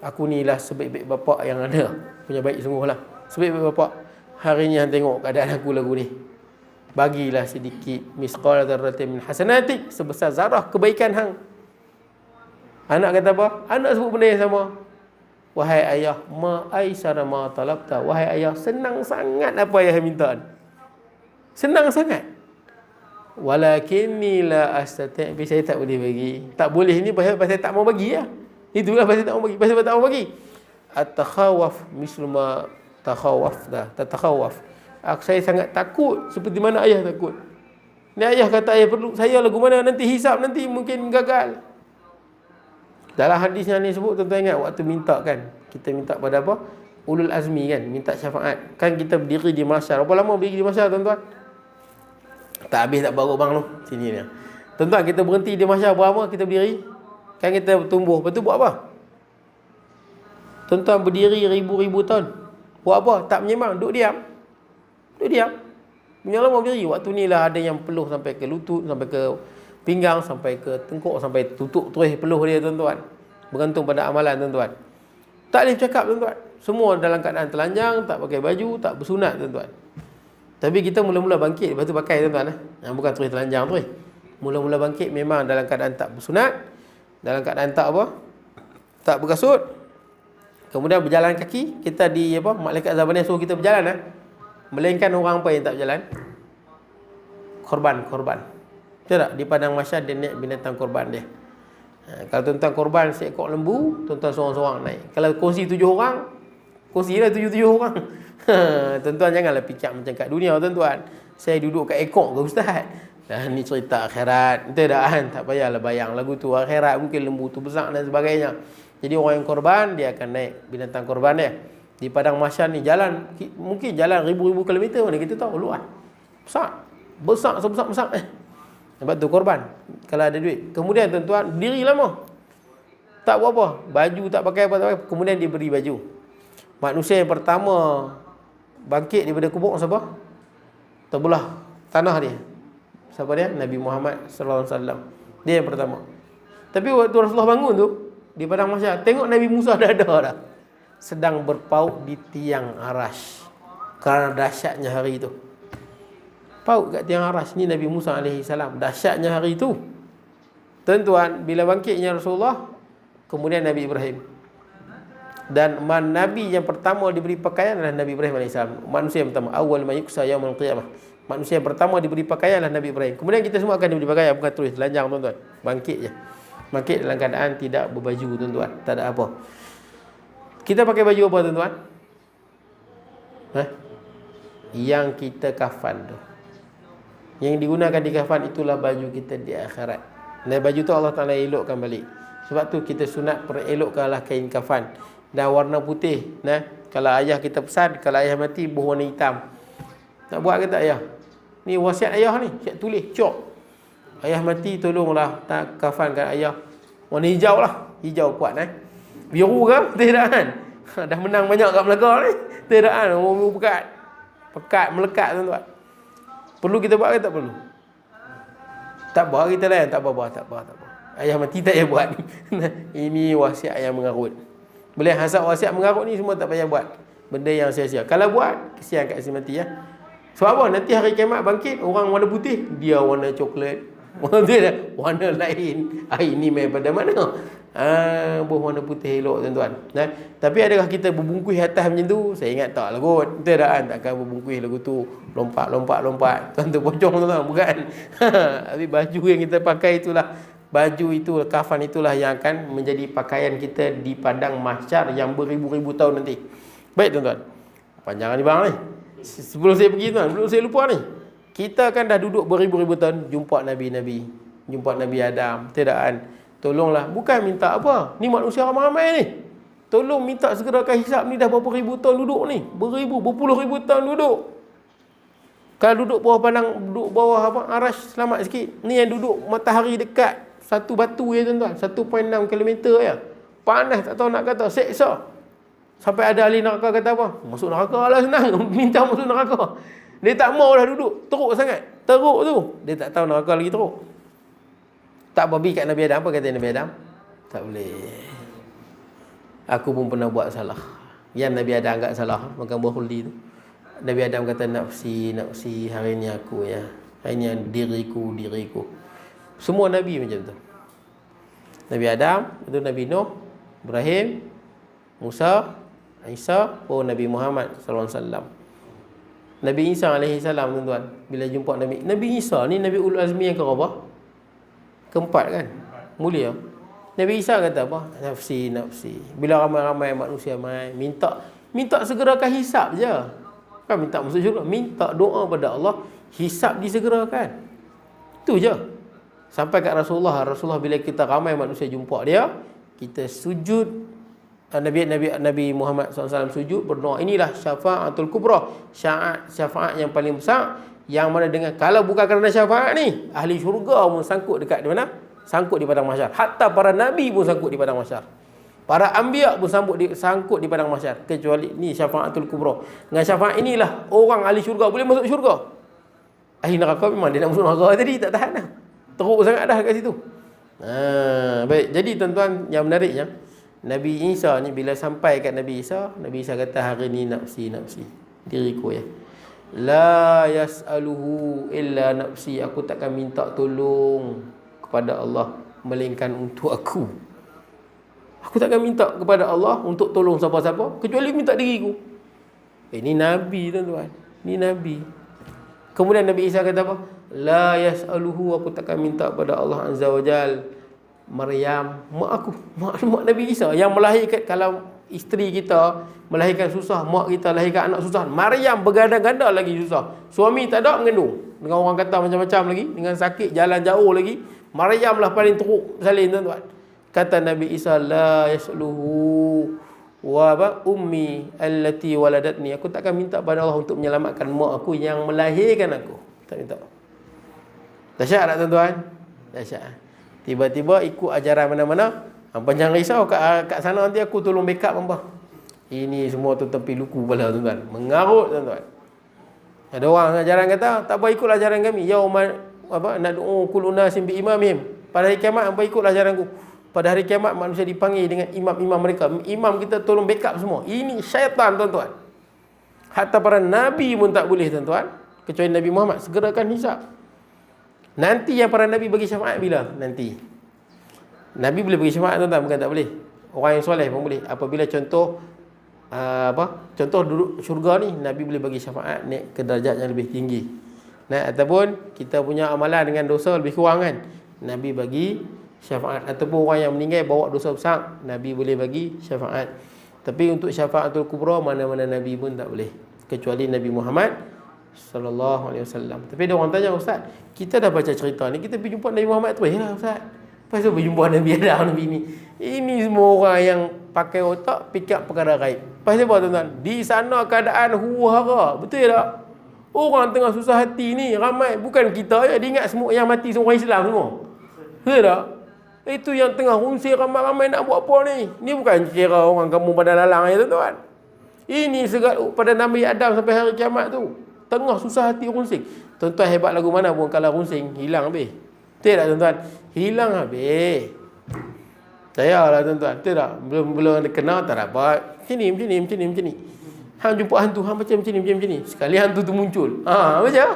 Aku ni lah sebaik-baik bapak yang ada. Punya baik sungguh lah. Sebaik-baik bapak. Hari ni hang tengok keadaan aku lagu ni. Bagilah sedikit misqal dzarratin min hasanatik, sebesar zarah kebaikan hang. Anak kata apa? Anak sebut benda yang sama. Wahai ayah, ma aisara ma talabta. Wahai ayah, senang sangat apa ayah minta. Senang sangat. Walakinni la astati', saya tak boleh bagi. Tak boleh ni pasal tak mau bagi lah. Itulah pasal tak mau bagi. Pasal tak mau bagi. At-takhawaf mislu ma takhawaf dah. Takhawaf. Saya sangat takut seperti mana ayah takut. Ni ayah kata ayah perlu saya lagu mana nanti hisap nanti mungkin gagal. Dalam hadis yang ni sebut, tuan-tuan ingat waktu minta kan, kita minta pada apa? Ulul azmi kan, minta syafaat. Kan kita berdiri di mahsyar. Berapa lama berdiri di mahsyar, tuan-tuan? Tak habis tak baru bang tu. Sini dia. Tuan-tuan, kita berhenti di mahsyar berapa kita berdiri? Kan kita tumbuh. Lepas tu buat apa? Tuan-tuan berdiri ribu-ribu tahun. Buat apa? Tak menyembang, duduk diam. Duduk diam. Punya lama berdiri. Waktu ni lah ada yang peluh sampai ke lutut, sampai ke pinggang, sampai ke tengkuk, sampai tutup terus peluh dia, tuan-tuan. Bergantung pada amalan, tuan-tuan. Tak boleh cakap, tuan-tuan. Semua dalam keadaan telanjang, tak pakai baju, tak bersunat, tuan-tuan. Tapi kita mula-mula bangkit, lepas tu pakai, tuan-tuan. Bukan terus telanjang terus. Mula-mula bangkit memang dalam keadaan tak bersunat, dalam keadaan tak apa? Tak berkasut. Kemudian berjalan kaki, kita di apa? Malaikat Zabaniah suruh kita berjalan. Melainkan orang apa yang tak berjalan? Korban. Betul tak? Di padang mahsyar dia naik binatang korban dia. Kalau tuan-tuan korban seekor lembu, tuan-tuan seorang-seorang naik. Kalau kongsi 7 orang, kongsilah 7 orang. Tuan-tuan janganlah fikir macam kat dunia, tuan-tuan. Saya duduk kat ekor ke ustaz? Ni cerita akhirat. Betul tak kan? Tak payahlah bayang lagu tu akhirat, mungkin lembu tu besar dan sebagainya. Jadi orang yang korban, dia akan naik binatang korban dia. Di padang mahsyar ni jalan, mungkin jalan ribu-ribu kilometer, mana kita tahu, luas. Besar sebesar-besar. Sebab tu korban, kalau ada duit. Kemudian tuan-tuan diri lama, tak buat apa, baju tak pakai apa. Kemudian dia beri baju. Manusia yang pertama bangkit daripada kubur siapa? Terbelah tanah dia. Siapa dia? Nabi Muhammad sallallahu alaihi wasallam. Dia yang pertama. Tapi waktu Rasulullah bangun tu di padang mahsyar, tengok Nabi Musa dah ada dah, sedang berpaut di tiang arash. Kerana dahsyatnya hari itu. Paut kat tiang arash ni Nabi Musa alaihi salam. Dahsyatnya hari itu. Tuan-tuan, bila bangkitnya Rasulullah, kemudian Nabi Ibrahim. Dan Nabi yang pertama diberi pakaian adalah Nabi Ibrahim AS. Manusia yang pertama. Awal ma yuksa yaumul qiyamah. Manusia yang pertama diberi pakaian adalah Nabi Ibrahim. Kemudian kita semua akan diberi pakaian. Bukan terus telanjang, tuan-tuan. Bangkit je. Bangkit dalam keadaan tidak berbaju, tuan-tuan. Tak ada apa. Kita pakai baju apa, tuan-tuan? Yang kita kafan tu. Yang digunakan di kafan itulah baju kita di akhirat. Dan baju tu Allah Ta'ala elokkan balik. Sebab tu kita sunat perelokkanlah kain kafan. Dan warna putih. Kalau ayah kita pesan, kalau ayah mati berwarna hitam. Nak buat ke tak ayah? Ni wasiat ayah ni. Siap tulis, cok. Ayah mati tolonglah tak kafankan ayah. Warna hijau lah. Hijau kuat Biru ke? Tidak kan? Dah menang banyak kat Melaka ni. Tidak kan? Umur pekat. Pekat, melekat, tuan-tuan. Perlu kita buat ke tak perlu? Tak buat kita layan. Tak apa. Ayah mati tak payah buat. Ini wasiat yang mengarut. Boleh hasab wasiat mengarut ni semua tak payah buat. Benda yang sia-sia. Kalau buat, kesian kat si mati ya. Sebab apa? Nanti hari kiamat bangkit, orang warna putih, dia warna coklat. Warna lain. Ini main pada mana? Berwarna putih elok, tuan-tuan. Tapi adakah kita berbungkus atas macam tu? Saya ingat tak lah kot. Betul tak kan? Takkan berbungkus lagu tu lompat. Tuan tu pocong, tuan-tuan. Bukan. Tapi baju yang kita pakai itulah, baju itu, kafan itulah yang akan menjadi pakaian kita di padang mahsyar yang beribu-ribu tahun nanti. Baik, tuan-tuan. Panjangan ni bang ni. Sebelum saya pergi, tuan, belum saya lupa ni. Kita kan dah duduk beribu-ribu tahun jumpa Nabi-Nabi, jumpa Nabi Adam. Tidak kan? Tolonglah. Bukan minta apa. Ni manusia ramai-ramai ni. Tolong minta segerakan hisap ni, dah berapa ribu tahun duduk ni. Berpuluh ribu tahun duduk. Kalau duduk bawah pandang, duduk bawah arash, selamat sikit. Ni yang duduk matahari dekat satu batu ya tuan-tuan, 1.6 kilometer ya. Panas tak tahu nak kata, seksa. Sampai ada ahli neraka kata apa? Masuk neraka lah senang, minta masuk neraka. Dia tak mau dah duduk, teruk sangat. Teruk tu. Dia tak tahu neraka lagi teruk. Tak babi kat Nabi Adam, apa kata Nabi Adam? Tak boleh. Aku pun pernah buat salah. Yang Nabi Adam agak salah, makan buah khuldi tu. Nabi Adam kata, nafsi, hari ni aku ya. Hari ni diriku. Semua Nabi macam tu. Nabi Adam, itu Nabi Nuh, Ibrahim, Musa, Isa, Nabi Muhammad SAW. Nabi Isa AS, tuan-tuan, bila jumpa Nabi Isa ni, Nabi Ulul Azmi yang keberapa? Keempat kan? Mulia. Nabi Isa kata apa? Nafsi. Bila ramai-ramai manusia minta segerakan hisap je. Kan minta masuk syurga, minta doa pada Allah, hisap disegerakan. Itu je. Sampai kat Rasulullah bila kita ramai manusia jumpa dia, kita sujud. Nabi Muhammad SAW sujud berdoa, inilah syafa'atul kubra, syafaat yang paling besar, yang mana dengan kalau bukan kerana syafaat ni, ahli syurga pun sangkut dekat di mana? Sangkut di padang mahsyar. Hatta para nabi pun sangkut di padang mahsyar. Para anbiya pun sangkut di padang mahsyar, kecuali ni syafa'atul kubra. Dengan syafaat inilah orang ahli syurga boleh masuk syurga. Ahli neraka memang dia nak masuk neraka tadi tak tahan dah. Teruk sangat dah kat situ. Baik, jadi tuan-tuan, yang menariknya, Nabi Isa ni bila sampai kat Nabi Isa kata, hari ni nafsi, diriku ya. La yas'aluhu illa nafsi, aku takkan minta tolong kepada Allah melainkan untuk aku. Aku takkan minta kepada Allah untuk tolong siapa-siapa kecuali minta diriku. Ini Nabi tuan-tuan, ni Nabi. Kemudian Nabi Isa kata apa? La yas'aluhu, aku takkan minta kepada Allah Azza wa Jal Maryam, mak aku, mak Nabi Isa yang melahirkan. Kalau isteri kita melahirkan susah, mak kita lahirkan anak susah, Maryam berganda-ganda lagi susah. Suami tak ada mengandung, dengan orang kata macam-macam lagi, dengan sakit jalan jauh lagi, Maryam lah paling teruk salin tuan-tuan. Kata Nabi Isa, la yasluhu wa ummi allati waladatni, aku takkan minta pada Allah untuk menyelamatkan mak aku yang melahirkan aku. Tak minta. Dahsyat tak tuan-tuan? Dahsyat. Tiba-tiba ikut ajaran mana-mana, hampa jangan risau, kat sana nanti aku tolong backup hampa. Ini semua tu tepi luku pula tuan-tuan, mengarut tuan-tuan. Ada orang ajaran kata, tak apa, ikutlah ajaran kami. Nad'u kullu nasin bi imamihim. Pada hari kiamat hampa ikutlah ajaranku. Pada hari kiamat manusia dipanggil dengan imam-imam mereka. Imam kita tolong backup semua. Ini syaitan tuan-tuan. Hatta para nabi pun tak boleh tuan-tuan, kecuali Nabi Muhammad segerakan hisap. Nanti yang para Nabi bagi syafaat bila? Nanti. Nabi boleh bagi syafaat tuan-tuan, bukan tak boleh. Orang yang soleh pun boleh. Apabila contoh duduk syurga ni, Nabi boleh bagi syafaat naik ke darjat yang lebih tinggi. Ataupun kita punya amalan dengan dosa lebih kurang kan, Nabi bagi syafaat. Ataupun orang yang meninggal bawa dosa besar, Nabi boleh bagi syafaat. Tapi untuk syafaatul kubra, mana-mana Nabi pun tak boleh, kecuali Nabi Muhammad sallallahu alaihi wasallam. Tapi ada orang tanya, Ustaz, kita dah baca cerita ni, kita pergi jumpa Nabi Muhammad tu, yalah Ustaz, pasal pergi jumpa Nabi Adam, Nabi ni. Ini semua orang yang pakai otak fikir perkara gaib. Pasal apa tuan-tuan? Di sana keadaan huru-hara, betul tak? Orang tengah susah hati ni ramai, bukan kita je, dia ingat semua yang mati semua orang Islam semua. Betul tak? Itu yang tengah rungsing ramai-ramai nak buat apa ni? Ni bukan kira orang kamu pada lalang ya tuan-tuan. Ini segala pada Nabi Adam sampai hari kiamat tu, tengah susah hati rungsing. Tuan-tuan, hebat lagu mana pun kalau rungsing hilang habis. Betul tak tuan-tuan? Hilang habis. Saya lah tuan-tuan. Betul tak? Belum kena tak dapat. Macam ni. Hang jumpa hantu, hang macam ni. Sekali hantu tu muncul. Macam?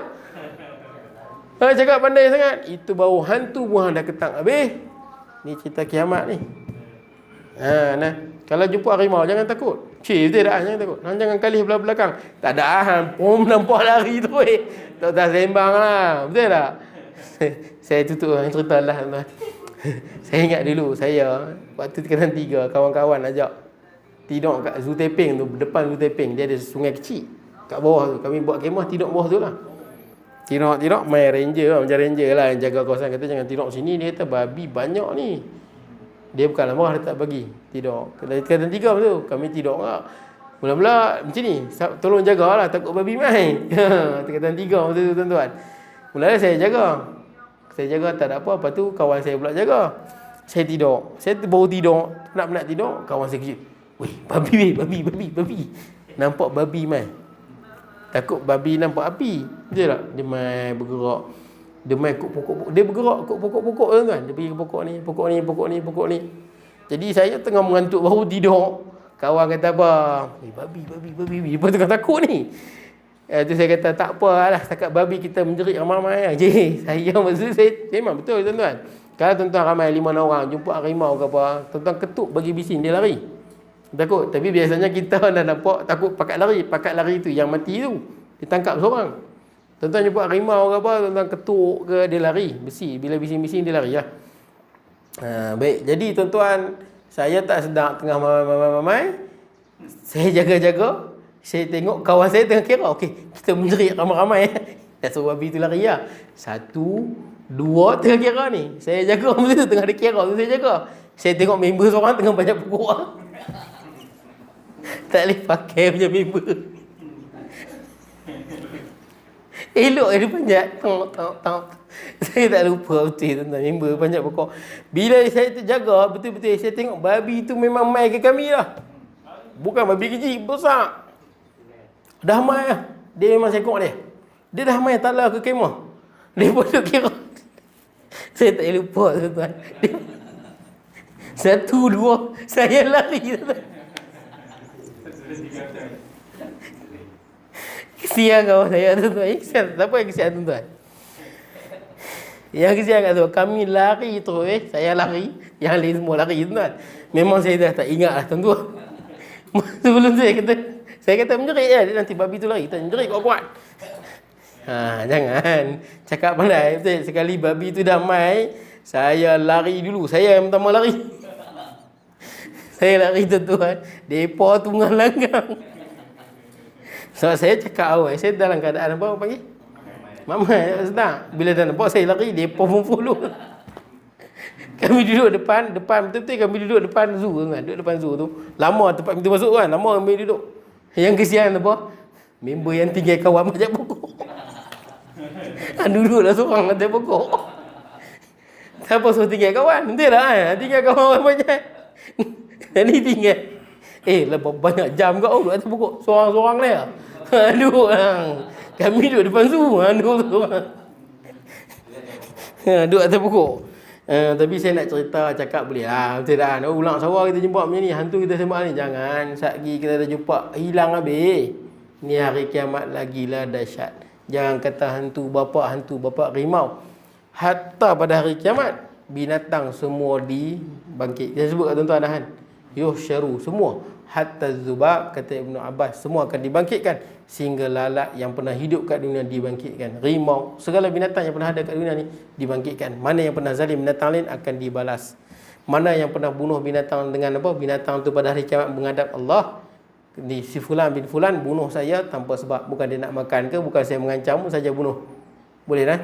Cakap pandai sangat. Itu baru hantu pun hang dah ketak habis. Ni cerita kiamat ni. Kalau jumpa harimau jangan takut. Betul tak? Jangan takut. Hang jangan kalih belakang. Tak ada hang pun nampak lari tu tak sembang lah. Betul tak? Saya tutup cerita lah tuan-tuan. Saya ingat dulu saya waktu tingkatan 3, kawan-kawan ajak tidur kat Zoo Teping tu, depan Zoo Teping dia ada sungai kecil kat bawah tu. Kami buat kemah tidur bawah tu lah. Tidur main ranger lah, macam ranger lah yang jaga kawasan. Kata jangan tidur sini, dia kata babi banyak ni. Dia bukan marah, dia tak bagi. Tidur. Tingkatan 3 tu, kami tidur tak. Mula-mula macam ni, tolong jagalah takut babi main. Tingkatan 3 tu tuan-tuan. Mula-mula saya jaga. Saya jaga tak ada apa. Lepas tu kawan saya pula jaga. Saya tidur. Saya baru tidur, penat-penat tidur, kawan saya kejut. Weh, babi. Nampak babi main. Takut babi nampak api. Betul tak? Dia main bergerak. Dia main kok pokok. Dia bergerak kok pokok-pokok tuan. Dia pergi ke pokok ni. Jadi saya tengah mengantuk baru tidur. Kawan kata apa? Babi. Lepas tu takut ni. Tu saya kata tak apalah, setakat babi kita menjerit ramai-ramai je. Saya maksud saya memang betul tuan-tuan. Kalau tuan-tuan ramai 5-6 orang jumpa harimau ke apa, tuan-tuan ketuk bagi bising dia lari. Takut. Tapi biasanya kita dah nampak takut pakat lari tu yang mati tu. Ditangkap seorang. Tuan-tuan jumpa harimau ke apa, tuan-tuan ketuk ke dia lari. Besi. Bila bising-bising dia lari lah. Baik. Jadi tuan-tuan, saya tak sedar tengah mamai. Saya jaga-jaga. Saya tengok kawan saya tengah kira. Okey, kita menjerit ramai-ramai. Dah suruh babi tu lari lah. 1, 2 tengah kira ni. Saya jaga masa tu tengah dia kira tu saya jaga. Saya tengok member seorang tengah banyak pokok. Tak boleh pakai punya member. Elok dia panjat. Tong. Saya tak lupa betul tentang member banyak pokok. Bila saya terjaga betul-betul saya tengok babi tu memang mai ke kami lah. Bukan babi kecil, besar. Dah mai lah. Dia memang sekok dia. Dia dah mai tala ke kemah. Dia pun duk kira. Saya tak lupa tuan-tuan. 1, 2 saya lari tuan. Kesian kawan saya tuan-tuan. Siapa yang kesian tuan-tuan? Yang kesian kat tu, kami lari terus. Saya lari. Yang lain semua lari tuan-tuan. Memang saya dah tak ingat lah tuan-tuan. Sebelum saya kata menjerit je. Nanti babi tu lari. Kita menjerit kuat-kuat. Jangan cakap pandai. Betul, sekali babi tu dah mai, saya lari dulu. Saya yang pertama lari. Saya lari tuan-tuan. Depa tu langgang. Sebab saya cakap awal, saya dalam keadaan apa panggil? Mamai, sedang. Bila dah nampak saya lari, depa pun follow. Kami duduk depan betul-betul kami duduk depan zoo kan. Duduk depan zoo tu. Lama tempat pintu masuk kan. Lama kami duduk. Yang kesian apa? Member yang tinggal kawan banyak pokok. Duduklah seorang atas pokok. Siapa suruh tinggal kawan? Betul tak kan? Tinggal kawan banyak. Jadi tinggal. Lepas banyak jam kau duduk atas pokok. Seorang-seorang lah. Duduk lah. Kami duduk depan zoo. Duduk seorang. Duduk atas pokok. Tapi saya nak cerita, cakap boleh lah. Betul tak? Ulang sawah kita jumpa macam ni. Hantu kita sembah ni. Jangan. Satgi kita dah jumpa. Hilang habis. Ni hari kiamat lagilah dahsyat. Jangan kata hantu bapa rimau. Hatta pada hari kiamat, binatang semua dibangkit. Dia sebut kat tuan-tuan dah kan. Yuhsyaru semua. Hatta zubab, kata Ibnu Abbas, semua akan dibangkitkan. Sehingga lalat yang pernah hidup kat dunia dibangkitkan. Rimau, segala binatang yang pernah ada kat dunia ni dibangkitkan. Mana yang pernah zalim binatang lain akan dibalas. Mana yang pernah bunuh binatang dengan apa? Binatang tu pada hari kiamat menghadap Allah. Si fulan bin fulan bunuh saya tanpa sebab. Bukan dia nak makan ke, bukan saya mengancam, saja bunuh. Boleh kan?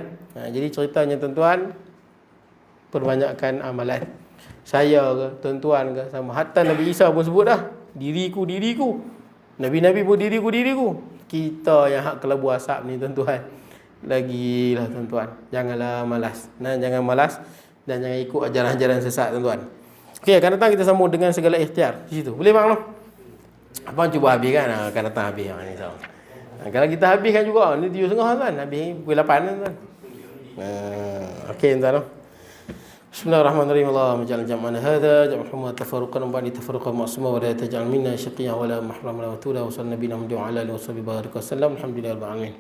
Jadi ceritanya tuan-tuan, perbanyakkan amalan. Saya ke, tuan-tuan ke, sama. Hatta Nabi Isa pun sebut dah, diriku. Nabi-Nabi pun diriku. Kita yang hak kelabu asap ni tuan-tuan. Lagilah tuan-tuan. Janganlah malas. Jangan malas dan jangan ikut ajaran-ajaran sesat tuan-tuan. Okey, akan datang kita sambung dengan segala ikhtiar. Di situ. Boleh bang no? Abang cuba habis kan? Akan datang habis ni so. Kalau kita habiskan juga ni 7.30 kan? Habis pukul 8 kan? Okey tuan-tuan no? Bismillahirrahmanirrahim. Allahumma ja'al jam'ana hadha jam'an tafarruqan wa ba'di tafarruqan ma'suma wa la taj'al minna shaqiyyan wa la mahraman wa tula wa sallallahu nabiyina Muhammad wa ala alihi wa sahbihi wa sallam. Alhamdulillahirabbil alamin.